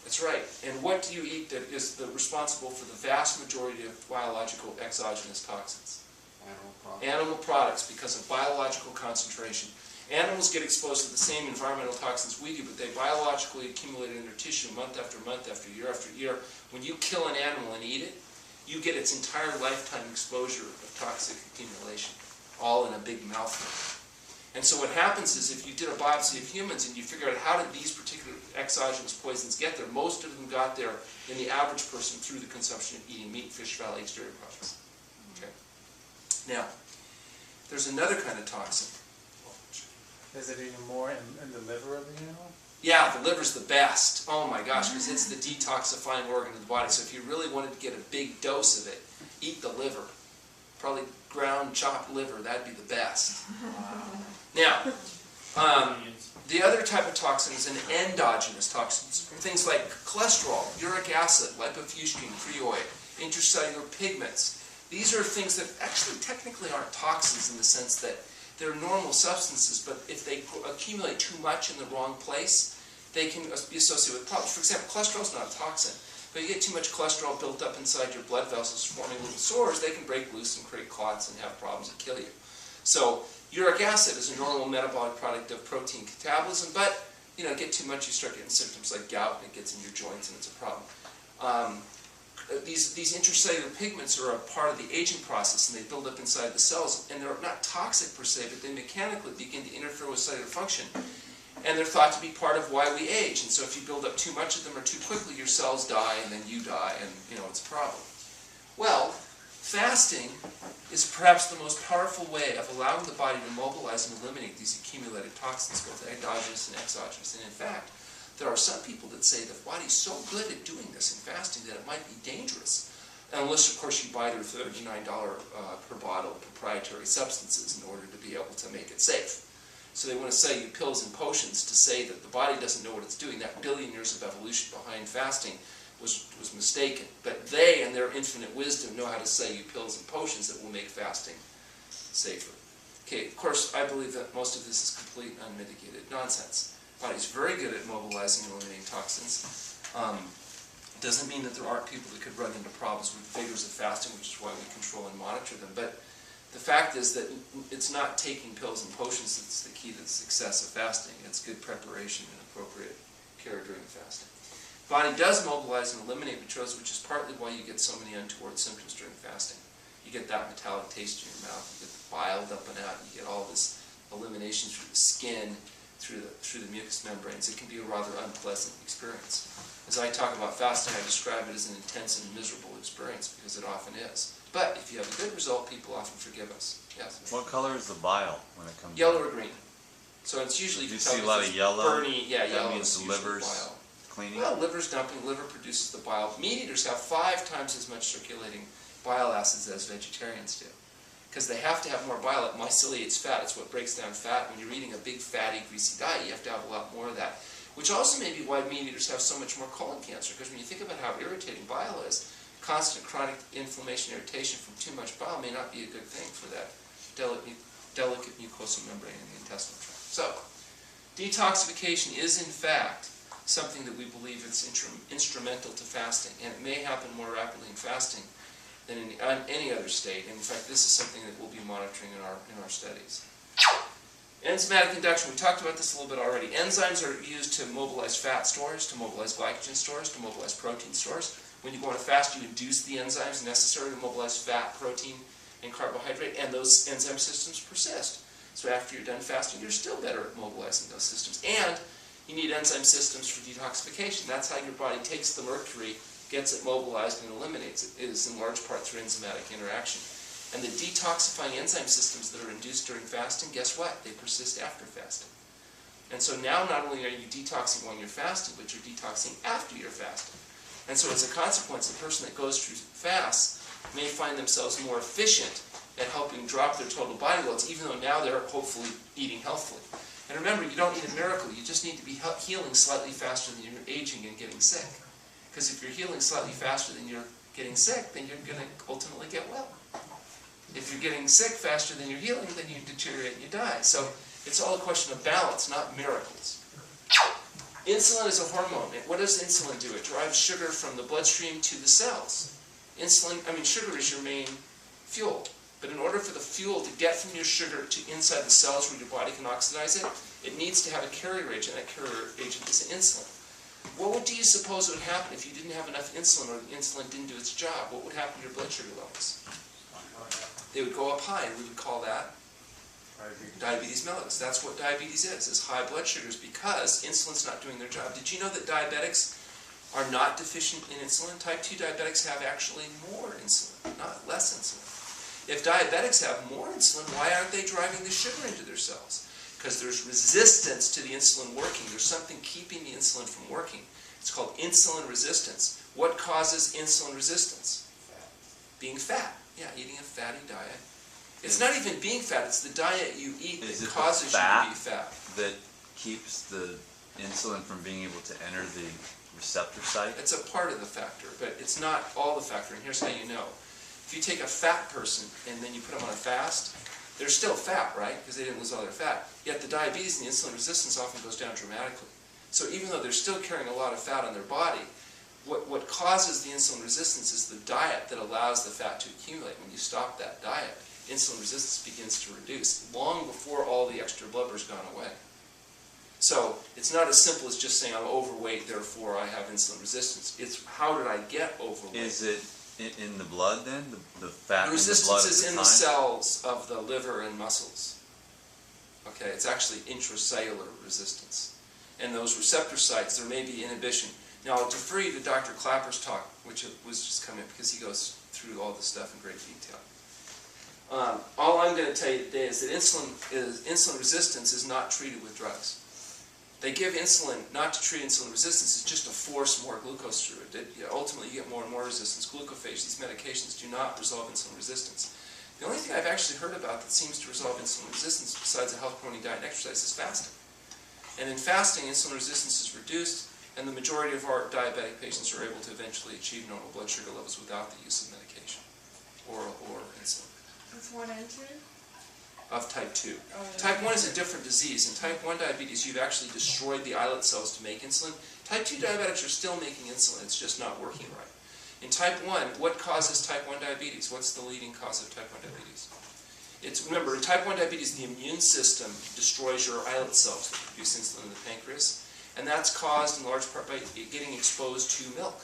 That's right. And what do you eat that is responsible for the vast majority of biological exogenous toxins? Animal products. Animal products, because of biological concentration. Animals get exposed to the same environmental toxins we do, but they biologically accumulate in their tissue month after month after year after year. When you kill an animal and eat it, you get its entire lifetime exposure of toxic accumulation, all in a big mouthful. And so what happens is, if you did a biopsy of humans and you figure out how did these particular exogenous poisons get there, most of them got there in the average person through the consumption of eating meat, fish, fowl, eggs, dairy products. Okay. Now, there's another kind of toxin. Is it even more in the liver of the animal? Yeah, the liver's the best. Oh my gosh, because it's the detoxifying organ of the body. So if you really wanted to get a big dose of it, eat the liver. Probably ground chopped liver, that'd be the best. Now, the other type of toxin is an endogenous toxin. Things like cholesterol, uric acid, lipofuscin, creoid, intracellular pigments. These are things that actually technically aren't toxins in the sense that they're normal substances, but if they accumulate too much in the wrong place, they can be associated with problems. For example, cholesterol is not a toxin, but you get too much cholesterol built up inside your blood vessels forming little sores, they can break loose and create clots and have problems and kill you. So uric acid is a normal metabolic product of protein catabolism, but you know, get too much, you start getting symptoms like gout, and it gets in your joints, and it's a problem. These intracellular pigments are a part of the aging process, and they build up inside the cells, and they're not toxic per se, but they mechanically begin to interfere with cellular function, and they're thought to be part of why we age. And so if you build up too much of them or too quickly, your cells die, and then you die, and you know, it's a problem. Well, fasting is perhaps the most powerful way of allowing the body to mobilize and eliminate these accumulated toxins, both endogenous and exogenous. And in fact, there are some people that say the body's so good at doing this in fasting that it might be dangerous. Unless, of course, you buy their $39 per bottle proprietary substances in order to be able to make it safe. So they want to sell you pills and potions to say that the body doesn't know what it's doing. That billion years of evolution behind fasting was mistaken. But they, in their infinite wisdom, know how to sell you pills and potions that will make fasting safer. Okay, of course, I believe that most of this is complete unmitigated nonsense. The body's very good at mobilizing and eliminating toxins. Doesn't mean that there aren't people that could run into problems with the vigors of fasting, which is why we control and monitor them. But the fact is that it's not taking pills and potions that's the key to the success of fasting. It's good preparation and appropriate care during fasting. The body does mobilize and eliminate mucosa, which is partly why you get so many untoward symptoms during fasting. You get that metallic taste in your mouth, you get the bile dumping out, you get all this elimination through the skin, through the mucous membranes. It can be a rather unpleasant experience. As I talk about fasting, I describe it as an intense and miserable experience, because it often is. But if you have a good result, people often forgive us. Yes. What color is the bile when it comes? Yellow or green. So it's usually, you see a lot of yellow. Burny, yeah, that yellow means is the usually liver's bile. cleaning. Well, liver's dumping. Liver produces the bile. Meat eaters have 5 times as much circulating bile acids as vegetarians do, because they have to have more bile. It myceliates fat. It's what breaks down fat. When you're eating a big, fatty, greasy diet, you have to have a lot more of that, which also may be why meat eaters have so much more colon cancer, because when you think about how irritating bile is, constant chronic inflammation and irritation from too much bile may not be a good thing for that delicate mucosal membrane in the intestinal tract. So, detoxification is in fact something that we believe is instrumental to fasting, and it may happen more rapidly in fasting than in any other state. And in fact, this is something that we'll be monitoring in our studies. Enzymatic induction, we talked about this a little bit already. Enzymes are used to mobilize fat stores, to mobilize glycogen stores, to mobilize protein stores. When you go on a fast, you induce the enzymes necessary to mobilize fat, protein, and carbohydrate, and those enzyme systems persist. So after you're done fasting, you're still better at mobilizing those systems. And you need enzyme systems for detoxification. That's how your body takes the mercury, gets it mobilized, and eliminates it. It is in large part through enzymatic interaction. And the detoxifying enzyme systems that are induced during fasting, guess what? They persist after fasting. And so now not only are you detoxing when you're fasting, but you're detoxing after you're fasting. And so as a consequence, the person that goes through fasts may find themselves more efficient at helping drop their total body loads, even though now they're hopefully eating healthfully. And remember, you don't need a miracle. You just need to be healing slightly faster than you're aging and getting sick. Because if you're healing slightly faster than you're getting sick, then you're going to ultimately get well. If you're getting sick faster than you're healing, then you deteriorate and you die. So it's all a question of balance, not miracles. Insulin is a hormone. What does insulin do? It drives sugar from the bloodstream to the cells. Sugar is your main fuel. But in order for the fuel to get from your sugar to inside the cells where your body can oxidize it, it needs to have a carrier agent. That carrier agent is insulin. What do you suppose would happen if you didn't have enough insulin, or the insulin didn't do its job? What would happen to your blood sugar levels? They would go up high, and we would call that diabetes mellitus. That's what diabetes is high blood sugars, because insulin's not doing their job. Did you know that diabetics are not deficient in insulin? Type 2 diabetics have actually more insulin, not less insulin. If diabetics have more insulin, why aren't they driving the sugar into their cells? Because there's resistance to the insulin working. There's something keeping the insulin from working. It's called insulin resistance. What causes insulin resistance? Being fat. Yeah, eating a fatty diet. It's not even being fat, it's the diet you eat that causes you to be fat. That keeps the insulin from being able to enter the receptor site? It's a part of the factor, but it's not all the factor, and here's how you know. If you take a fat person and then you put them on a fast, they're still fat, right? Because they didn't lose all their fat. Yet the diabetes and the insulin resistance often goes down dramatically. So even though they're still carrying a lot of fat on their body, what causes the insulin resistance is the diet that allows the fat to accumulate. When you stop that diet, insulin resistance begins to reduce long before all the extra blubber's gone away. So it's not as simple as just saying I'm overweight, therefore I have insulin resistance. It's how did I get overweight? Is it in the blood then? The fat the in the blood at the time? resistance is in the cells of the liver and muscles. Okay, it's actually intracellular resistance. And those receptor sites, there may be inhibition. Now I'll defer you to Dr. Clapper's talk, which was just coming up, because he goes through all this stuff in great detail. All I'm going to tell you today is that insulin resistance is not treated with drugs. They give insulin not to treat insulin resistance, it's just to force more glucose through it. Ultimately you get more and more resistance. Glucophage, these medications do not resolve insulin resistance. The only thing I've actually heard about that seems to resolve insulin resistance besides a health-promoting diet and exercise is fasting. And in fasting, insulin resistance is reduced, and the majority of our diabetic patients are able to eventually achieve normal blood sugar levels without the use of medication, oral or insulin. That's 1 and 2? Of type 2. Oh, yeah. Type 1 is a different disease. In type 1 diabetes, you've actually destroyed the islet cells to make insulin. Type 2 diabetics are still making insulin, it's just not working right. In type 1, what causes type 1 diabetes? What's the leading cause of type 1 diabetes? Remember, in type 1 diabetes, the immune system destroys your islet cells that produce insulin in the pancreas, and that's caused in large part by getting exposed to milk.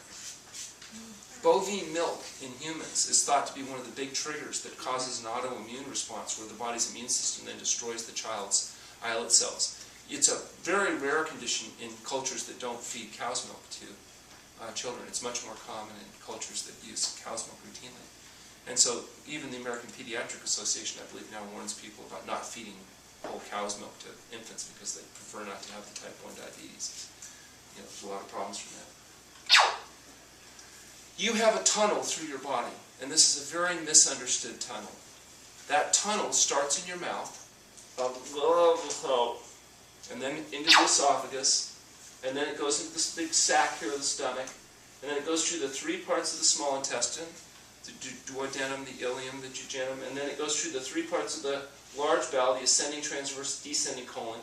Bovine milk in humans is thought to be one of the big triggers that causes an autoimmune response where the body's immune system then destroys the child's islet cells. It's a very rare condition in cultures that don't feed cow's milk to children. It's much more common in cultures that use cow's milk routinely. And so even the American Pediatric Association, I believe, now warns people about not feeding whole cow's milk to infants because they prefer not to have the type 1 diabetes. There's a lot of problems from that. You have a tunnel through your body, and this is a very misunderstood tunnel. That tunnel starts in your mouth, and then into the esophagus, and then it goes into this big sac here of the stomach, and then it goes through the 3 parts of the small intestine, the duodenum, the ileum, the jejunum, and then it goes through the 3 parts of the large bowel, the ascending, transverse, descending colon,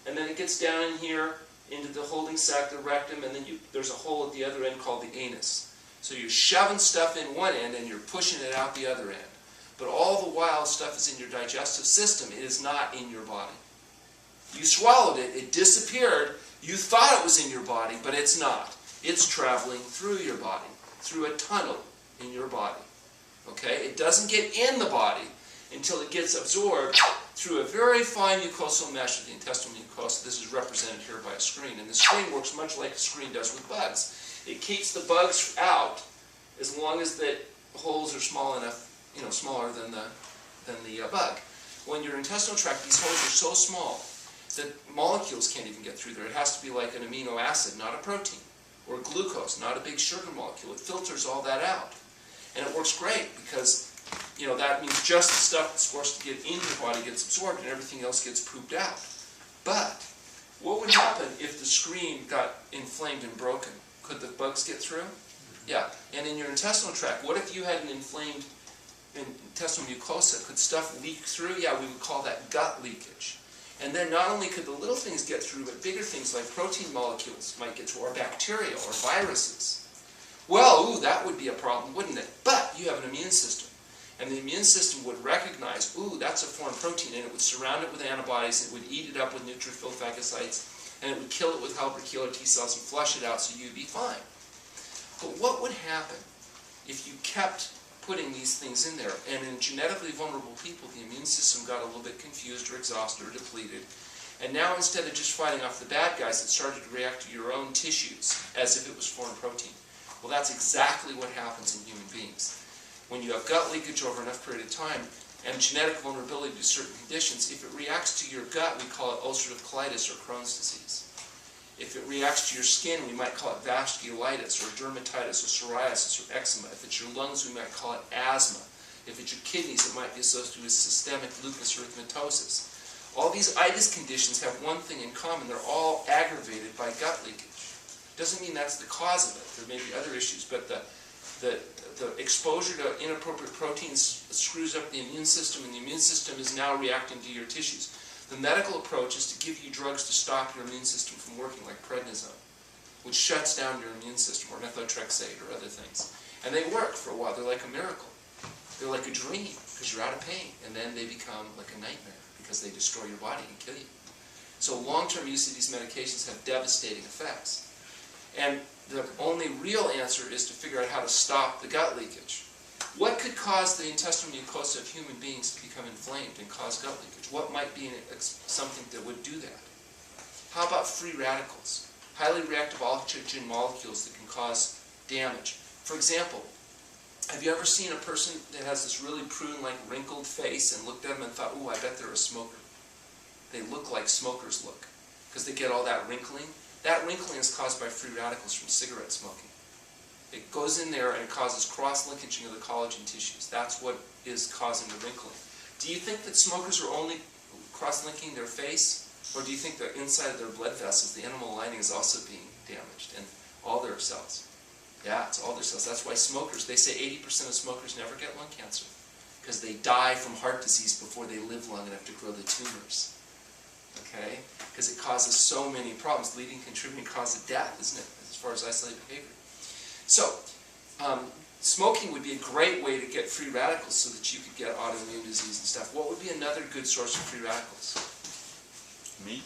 and then it gets down in here into the holding sac, the rectum, and then there's a hole at the other end called the anus. So you're shoving stuff in one end and you're pushing it out the other end. But all the while stuff is in your digestive system, it is not in your body. You swallowed it, it disappeared, you thought it was in your body, but it's not. It's traveling through your body, through a tunnel in your body. Okay? It doesn't get in the body until it gets absorbed through a very fine mucosal mesh of the intestinal mucosa. This is represented here by a screen. And the screen works much like a screen does with bugs. It keeps the bugs out as long as the holes are small enough, smaller than the bug. When your intestinal tract, these holes are so small that molecules can't even get through there. It has to be like an amino acid, not a protein, or glucose, not a big sugar molecule. It filters all that out. And it works great because that means just the stuff that's supposed to get in your body gets absorbed and everything else gets pooped out. But what would happen if the screen got inflamed and broken? Could the bugs get through? Yeah. And in your intestinal tract, what if you had an inflamed intestinal mucosa? Could stuff leak through? Yeah, we would call that gut leakage. And then not only could the little things get through, but bigger things like protein molecules might get through, or bacteria, or viruses. Well, ooh, that would be a problem, wouldn't it? But you have an immune system. And the immune system would recognize, ooh, that's a foreign protein, and it would surround it with antibodies, it would eat it up with neutrophil phagocytes, and it would kill it with helper killer T cells and flush it out so you'd be fine. But what would happen if you kept putting these things in there, and in genetically vulnerable people, the immune system got a little bit confused or exhausted or depleted, and now instead of just fighting off the bad guys, it started to react to your own tissues as if it was foreign protein. Well, that's exactly what happens in human beings. When you have gut leakage over enough period of time, and genetic vulnerability to certain conditions, if it reacts to your gut, we call it ulcerative colitis or Crohn's disease. If it reacts to your skin, we might call it vasculitis or dermatitis or psoriasis or eczema. If it's your lungs, we might call it asthma. If it's your kidneys, it might be associated with systemic lupus erythematosus. All these itis conditions have one thing in common. They're all aggravated by gut leakage. Doesn't mean that's the cause of it. There may be other issues, but the exposure to inappropriate proteins screws up the immune system, and the immune system is now reacting to your tissues. The medical approach is to give you drugs to stop your immune system from working, like prednisone, which shuts down your immune system, or methotrexate, or other things. And they work for a while. They're like a miracle. They're like a dream, because you're out of pain. And then they become like a nightmare, because they destroy your body and kill you. So long-term use of these medications have devastating effects. And the only real answer is to figure out how to stop the gut leakage. What could cause the intestinal mucosa of human beings to become inflamed and cause gut leakage? What might be something that would do that? How about free radicals? Highly reactive oxygen molecules that can cause damage. For example, have you ever seen a person that has this really prune-like wrinkled face and looked at them and thought, ooh, I bet they're a smoker? They look like smokers look, because they get all that wrinkling. That wrinkling is caused by free radicals from cigarette smoking. It goes in there and it causes cross-linkaging of the collagen tissues. That's what is causing the wrinkling. Do you think that smokers are only cross-linking their face? Or do you think the inside of their blood vessels, the animal lining, is also being damaged, and all their cells? Yeah, it's all their cells. That's why smokers, they say 80% of smokers never get lung cancer, because they die from heart disease before they live long enough to grow the tumors. Okay? Because it causes so many problems, leading contributing cause of death, isn't it, as far as isolated behavior. So, smoking would be a great way to get free radicals so that you could get autoimmune disease and stuff. What would be another good source of free radicals? Meat?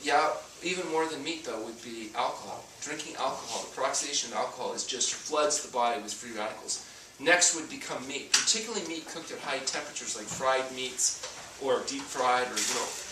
Yeah, even more than meat, though, would be alcohol. Drinking alcohol, the peroxidation of alcohol just floods the body with free radicals. Next would become meat, particularly meat cooked at high temperatures like fried meats or deep fried, or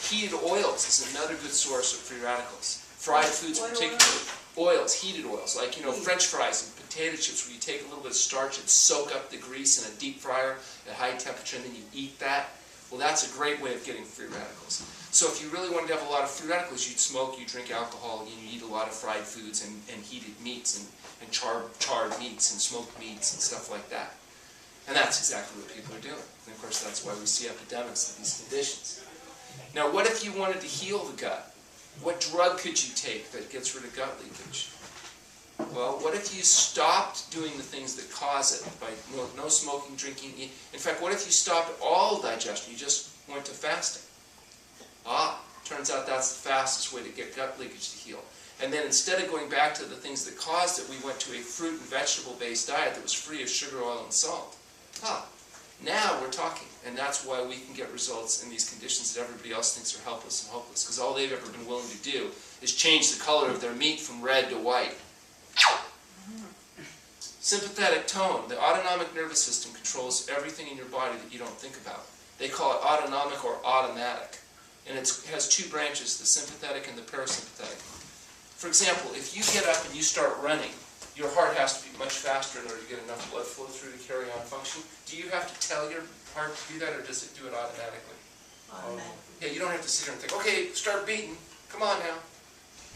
heated oils is another good source of free radicals. Fried foods particularly. Oils, heated oils, like French fries and potato chips, where you take a little bit of starch and soak up the grease in a deep fryer at high temperature, and then you eat that. Well, that's a great way of getting free radicals. So if you really wanted to have a lot of free radicals, you'd smoke, you drink alcohol, you eat a lot of fried foods and heated meats and charred meats and smoked meats and stuff like that. And that's exactly what people are doing. And of course, that's why we see epidemics of these conditions. Now, what if you wanted to heal the gut? What drug could you take that gets rid of gut leakage? Well, what if you stopped doing the things that cause it by no smoking, drinking? In fact, what if you stopped all digestion? You just went to fasting. Turns out that's the fastest way to get gut leakage to heal. And then instead of going back to the things that caused it, we went to a fruit and vegetable-based diet that was free of sugar, oil, and salt. Now we're talking, and that's why we can get results in these conditions that everybody else thinks are helpless and hopeless, because all they've ever been willing to do is change the color of their meat from red to white. Sympathetic tone. The autonomic nervous system controls everything in your body that you don't think about. They call it autonomic or automatic. And it has two branches, the sympathetic and the parasympathetic. For example, if you get up and you start running, your heart has to be much faster in order to get enough blood flow through to carry on function. Do you have to tell your heart to do that, or does it do it automatically? Automatically. Yeah, you don't have to sit there and think, okay, start beating. Come on now.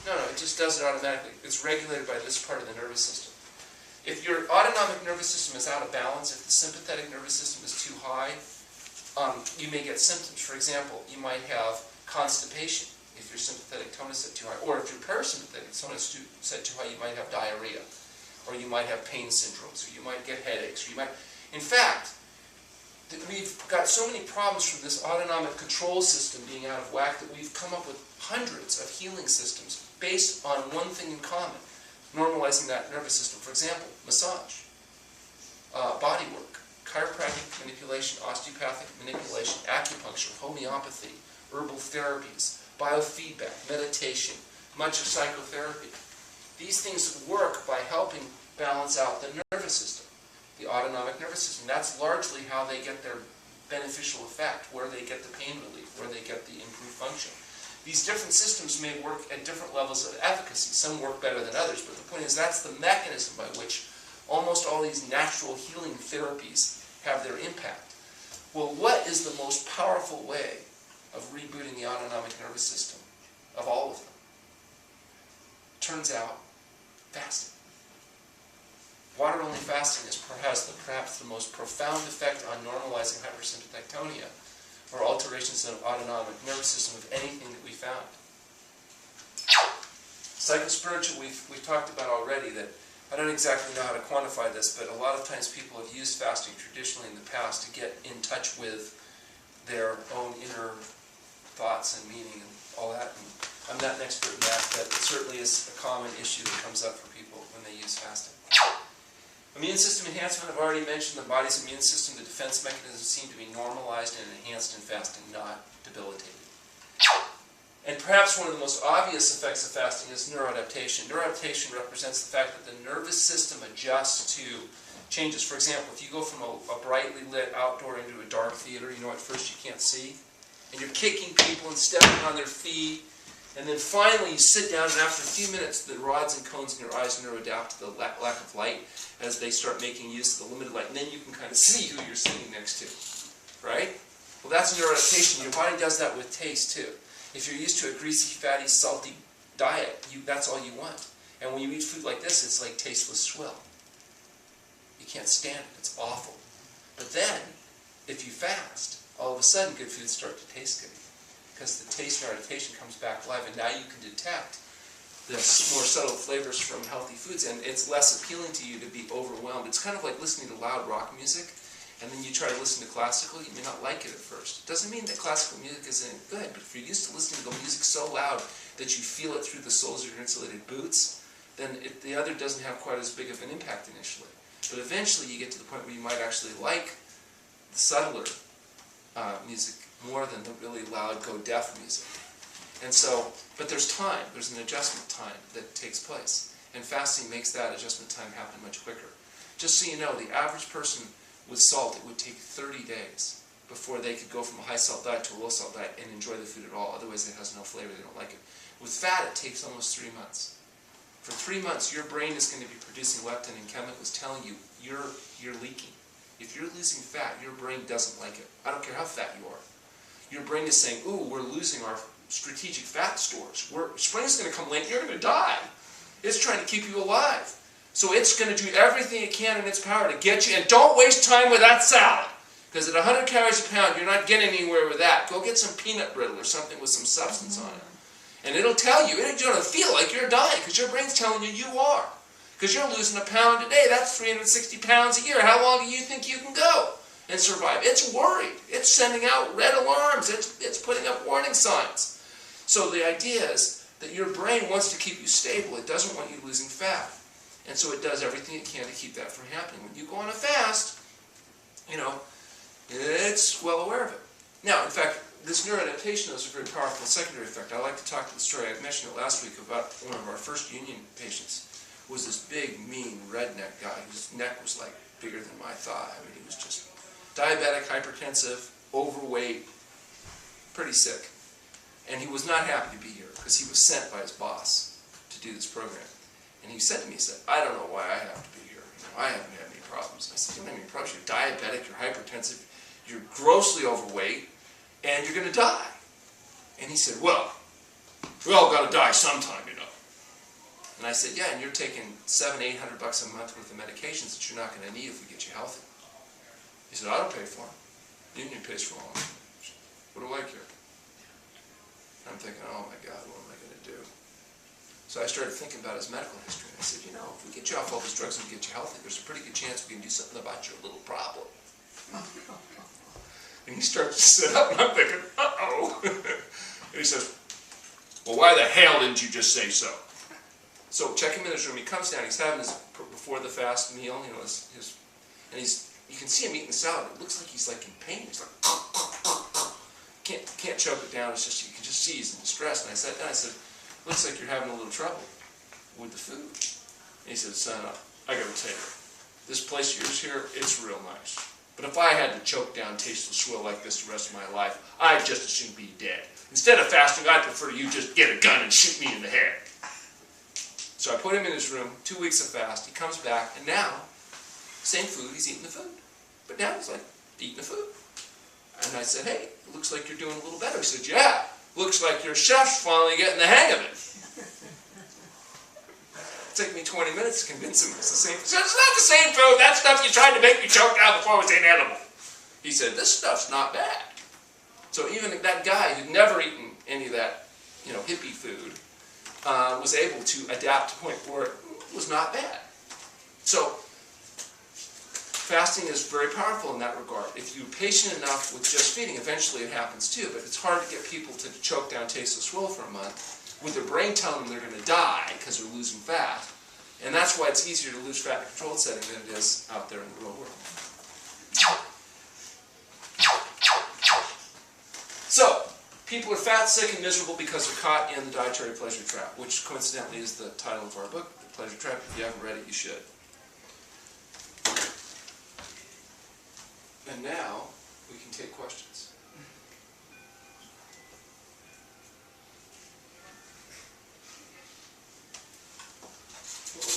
No, it just does it automatically. It's regulated by this part of the nervous system. If your autonomic nervous system is out of balance, if the sympathetic nervous system is too high, you may get symptoms. For example, you might have constipation if your sympathetic tone is set too high. Or if your parasympathetic tone is set too high, you might have diarrhea. Or you might have pain syndromes. Or you might get headaches. Or you might... In fact, we've got so many problems from this autonomic control system being out of whack that we've come up with hundreds of healing systems based on one thing in common. Normalizing that nervous system. For example, massage, body work, chiropractic manipulation, osteopathic manipulation, acupuncture, homeopathy, herbal therapies, biofeedback, meditation, much of psychotherapy. These things work by helping balance out the nervous system, the autonomic nervous system. That's largely how they get their beneficial effect, where they get the pain relief, where they get the improved function. These different systems may work at different levels of efficacy. Some work better than others, but the point is that's the mechanism by which almost all these natural healing therapies have their impact. Well, what is the most powerful way of rebooting the autonomic nervous system of all of them? Turns out, fasting. Water-only fasting has perhaps the most profound effect on normalizing hypersympathectonia, or alterations of autonomic nervous system of anything that we found. Psychospiritual, we've talked about already that I don't exactly know how to quantify this, but a lot of times people have used fasting traditionally in the past to get in touch with their own inner thoughts and meaning and all that. And I'm not an expert in that, but it certainly is a common issue that comes up for people when they use fasting. Immune system enhancement, I've already mentioned the body's immune system. The defense mechanisms seem to be normalized and enhanced in fasting, not debilitated. And perhaps one of the most obvious effects of fasting is neuroadaptation. Neuroadaptation represents the fact that the nervous system adjusts to changes. For example, if you go from a brightly lit outdoor into a dark theater, you know at first you can't see, and you're kicking people and stepping on their feet, and then finally you sit down, and after a few minutes the rods and cones in your eyes neuroadapt to the lack of light as they start making use of the limited light, and then you can kind of see who you're sitting next to, right? Well, that's neuroadaptation. Your body does that with taste too. If you're used to a greasy, fatty, salty diet, that's all you want. And when you eat food like this, it's like tasteless swill. You can't stand it. It's awful. But then, if you fast, all of a sudden good foods start to taste good. Because the taste neuroadaptation comes back alive, and now you can detect the more subtle flavors from healthy foods, and it's less appealing to you to be overwhelmed. It's kind of like listening to loud rock music, and then you try to listen to classical, you may not like it at first. It doesn't mean that classical music isn't good, but if you're used to listening to the music so loud that you feel it through the soles of your insulated boots, then the other doesn't have quite as big of an impact initially. But eventually you get to the point where you might actually like the subtler music more than the really loud, go-deaf music. And so, but there's time, there's an adjustment time that takes place. And fasting makes that adjustment time happen much quicker. Just so you know, the average person with salt, it would take 30 days before they could go from a high-salt diet to a low-salt diet and enjoy the food at all. Otherwise it has no flavor, they don't like it. With fat, it takes almost 3 months. For 3 months, your brain is going to be producing leptin and chemicals telling you you're leaking. If you're losing fat, your brain doesn't like it. I don't care how fat you are. Your brain is saying, ooh, we're losing our strategic fat stores. Spring's going to come late, you're going to die. It's trying to keep you alive. So it's going to do everything it can in its power to get you, and don't waste time with that salad. Because at 100 calories a pound, you're not getting anywhere with that. Go get some peanut brittle or something with some substance on it. And it'll tell you, it's going to feel like you're dying, because your brain's telling you you are. Because you're losing a pound a day, that's 360 pounds a year. How long do you think you can go and survive? It's worried. It's sending out red alarms. It's putting up warning signs. So the idea is, that your brain wants to keep you stable. It doesn't want you losing fat. And so it does everything it can to keep that from happening. When you go on a fast, you know, it's well aware of it. Now, in fact, this neuroadaptation is a very powerful secondary effect. I like to talk to the story, I mentioned it last week, about one of our first union patients. Was this big, mean, redneck guy whose neck was like bigger than my thigh. I mean, he was just diabetic, hypertensive, overweight, pretty sick. And he was not happy to be here because he was sent by his boss to do this program. And he said to me, he said, I don't know why I have to be here. You know, I haven't had any problems. I said, you don't have any problems. You're diabetic, you're hypertensive, you're grossly overweight, and you're going to die. And he said, well, we all got to die sometime, you know. And I said, yeah, and you're taking $700, $800 a month worth of medications that you're not going to need if we get you healthy. He said, I don't pay for them. The union pays for all of them. What do I care? And I'm thinking, oh my God, what am I going to do? So I started thinking about his medical history. And I said, you know, if we get you off all these drugs and we get you healthy, there's a pretty good chance we can do something about your little problem. And he starts to sit up, and I'm thinking, uh-oh. And he says, well, why the hell didn't you just say so? So check him in his room. He comes down. He's having his before the fast meal. You know, and you can see him eating the salad. It looks like he's like in pain. He's like, can't choke it down. It's just you can just see he's in distress. And I said, looks like you're having a little trouble with the food. And he said, son, I got to tell you, this place of yours here, it's real nice. But if I had to choke down tasteless swill like this the rest of my life, I'd just as soon be dead. Instead of fasting, I'd prefer you just get a gun and shoot me in the head. So I put him in his room, 2 weeks of fast. He comes back, and now, same food, he's eating the food. But now he's like eating the food. And I said, hey, it looks like you're doing a little better. He said, yeah, looks like your chef's finally getting the hang of it. It took me 20 minutes to convince him it's the same food. He said, it's not the same food. That stuff you tried to make me choke down before was inedible. He said, this stuff's not bad. So even that guy who'd never eaten any of that, you know, hippie food, was able to adapt to a point where it was not bad. So fasting is very powerful in that regard. If you're patient enough with just feeding, eventually it happens too. But it's hard to get people to choke down tasteless swill for a month with their brain telling them they're going to die because they're losing fat. And that's why it's easier to lose fat in a controlled setting than it is out there in the real world. So, people are fat, sick, and miserable because they're caught in the dietary pleasure trap, which coincidentally is the title of our book, The Pleasure Trap. If you haven't read it, you should. And now, we can take questions.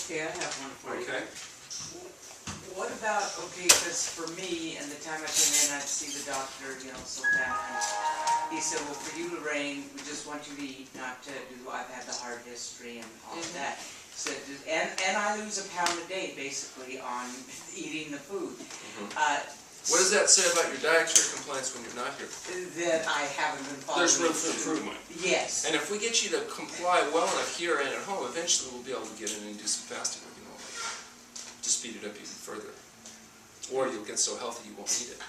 Okay, I have one for you. Okay. What about, okay, because for me, and the time I came in, I'd see the doctor, you know, so bad, and he said, well, for you, Lorraine, we just want you to eat, not to do, I've had the heart history and all of that. So, and I lose a pound a day, basically, on eating the food. What does that say about your dietary compliance when you're not here? That I haven't been following. There's room for improvement. Yes. And if we get you to comply well enough here and at home, eventually we'll be able to get in and do some fasting with you normally to speed it up even further. Or you'll get so healthy you won't need it.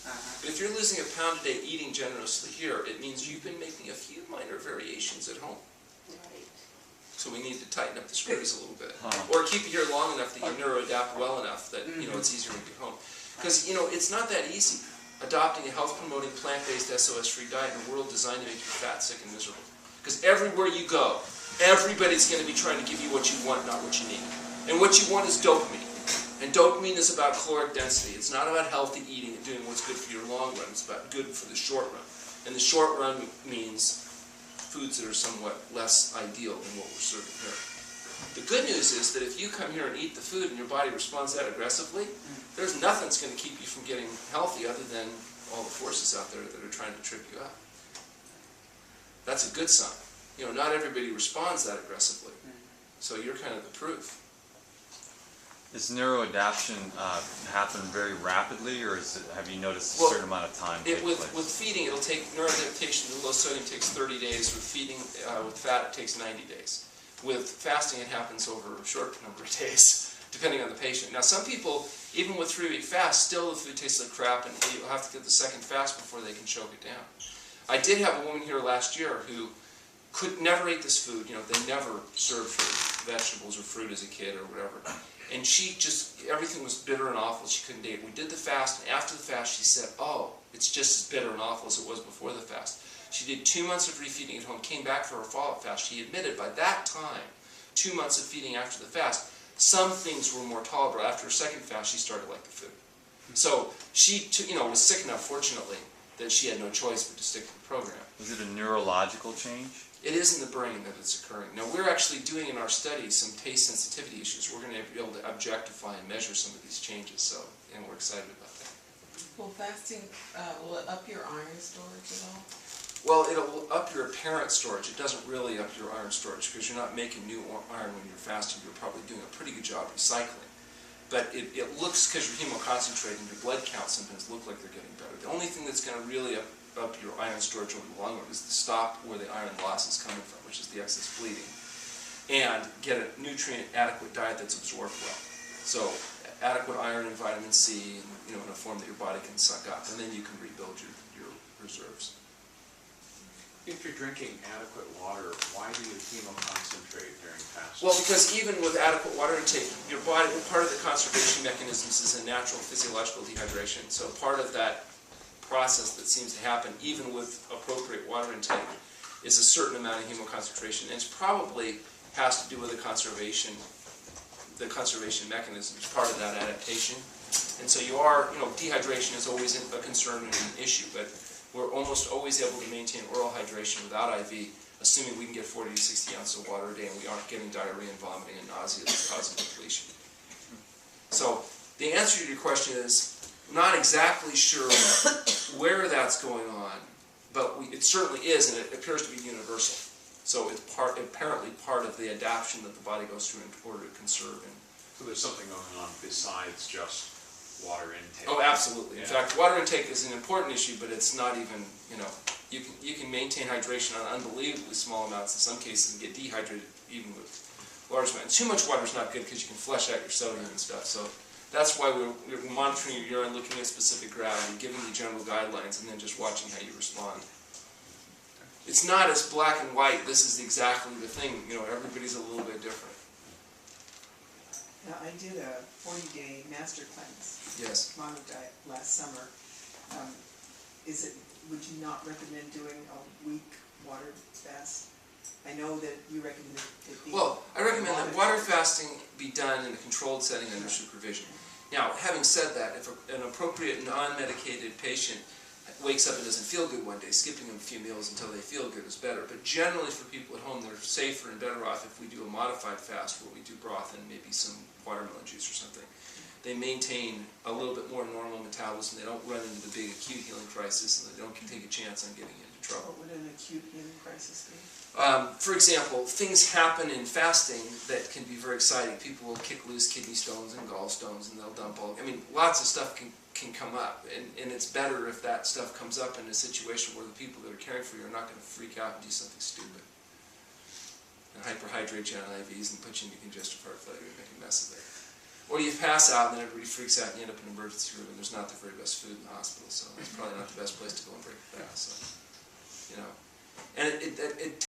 But if you're losing a pound a day eating generously here, it means you've been making a few minor variations at home. Right. So we need to tighten up the screws a little bit. Or keep you here long enough that you neuroadapt well enough that you know it's easier when you get home. Because, you know, it's not that easy adopting a health-promoting, plant-based, SOS-free diet in a world designed to make you fat, sick, and miserable. Because everywhere you go, everybody's going to be trying to give you what you want, not what you need. And what you want is dopamine. And dopamine is about caloric density. It's not about healthy eating and doing what's good for your long run. It's about good for the short run. And the short run means foods that are somewhat less ideal than what we're serving here. The good news is that if you come here and eat the food and your body responds that aggressively, there's nothing that's going to keep you from getting healthy other than all the forces out there that are trying to trip you up. That's a good sign. You know, not everybody responds that aggressively. So you're kind of the proof. Does neuroadaptation happen very rapidly, or have you noticed a certain amount of time take place? With feeding, it'll take neuroadaptation to low sodium takes 30 days. With feeding with fat, it takes 90 days. With fasting, it happens over a short number of days, depending on the patient. Now, some people, even with 3-week fast, still the food tastes like crap, and you'll have to get the second fast before they can choke it down. I did have a woman here last year who never ate this food, they never served her vegetables or fruit as a kid or whatever. And she just, everything was bitter and awful, she couldn't eat. We did the fast, and after the fast she said, oh, it's just as bitter and awful as it was before the fast. She did 2 months of refeeding at home, came back for her follow-up fast. She admitted by that time, 2 months of feeding after the fast, some things were more tolerable. After her second fast, she started to like the food. So she, was sick enough, fortunately, that she had no choice but to stick to the program. Is it a neurological change? It is in the brain that it's occurring. Now, we're actually doing in our study some taste sensitivity issues. We're going to be able to objectify and measure some of these changes, and we're excited about that. Will fasting, will it up your iron storage at all? Well, it'll up your apparent storage. It doesn't really up your iron storage because you're not making new iron when you're fasting. You're probably doing a pretty good job recycling. But it looks, because you're hemoconcentrating, your blood counts sometimes look like they're getting better. The only thing that's going to really up your iron storage over the long run is to stop where the iron loss is coming from, which is the excess bleeding, and get a nutrient-adequate diet that's absorbed well. So adequate iron and vitamin C, in a form that your body can suck up, and then you can rebuild your reserves. If you're drinking adequate water, why do you hemoconcentrate during fasting? Well, because even with adequate water intake, your body, part of the conservation mechanisms is a natural physiological dehydration. So part of that process that seems to happen, even with appropriate water intake, is a certain amount of hemoconcentration. And it probably has to do with the conservation mechanisms, part of that adaptation. And so dehydration is always a concern and an issue, but we're almost always able to maintain oral hydration without IV, assuming we can get 40 to 60 ounces of water a day and we aren't getting diarrhea and vomiting and nausea that's causing depletion. So the answer to your question is, not exactly sure where that's going on, but it certainly is, and it appears to be universal. So it's apparently part of the adaptation that the body goes through in order to conserve. So there's something going on besides just water intake. Oh, absolutely. In Yeah. fact, water intake is an important issue, but it's not even, you can maintain hydration on unbelievably small amounts in some cases and get dehydrated even with large amounts. Too much water is not good because you can flush out your sodium and stuff. So that's why we're monitoring your urine, looking at specific gravity, giving you general guidelines, and then just watching how you respond. It's not as black and white, this is exactly the thing, everybody's a little bit different. Now, I did a 40-day master cleanse, Yes. mono diet, last summer. Would you not recommend doing a week water fast? I know that you recommend it be... Well, I recommend that water fasting be done in a controlled setting under supervision. Now, having said that, if an appropriate non-medicated patient wakes up and doesn't feel good one day, skipping a few meals until they feel good is better. But generally for people at home, they're safer and better off if we do a modified fast where we do broth and maybe some watermelon juice or something. They maintain a little bit more normal metabolism. They don't run into the big acute healing crisis, and they don't take a chance on getting into trouble. What would an acute healing crisis be? For example, things happen in fasting that can be very exciting. People will kick loose kidney stones and gallstones, and they'll dump all. Lots of stuff can come up, and it's better if that stuff comes up in a situation where the people that are caring for you are not going to freak out and do something stupid and hyperhydrate you on IVs and put you into congestive heart failure and make a mess of it. Or you pass out and then everybody freaks out and you end up in an emergency room and there's not the very best food in the hospital, so it's probably not the best place to go and break a fast. So, and it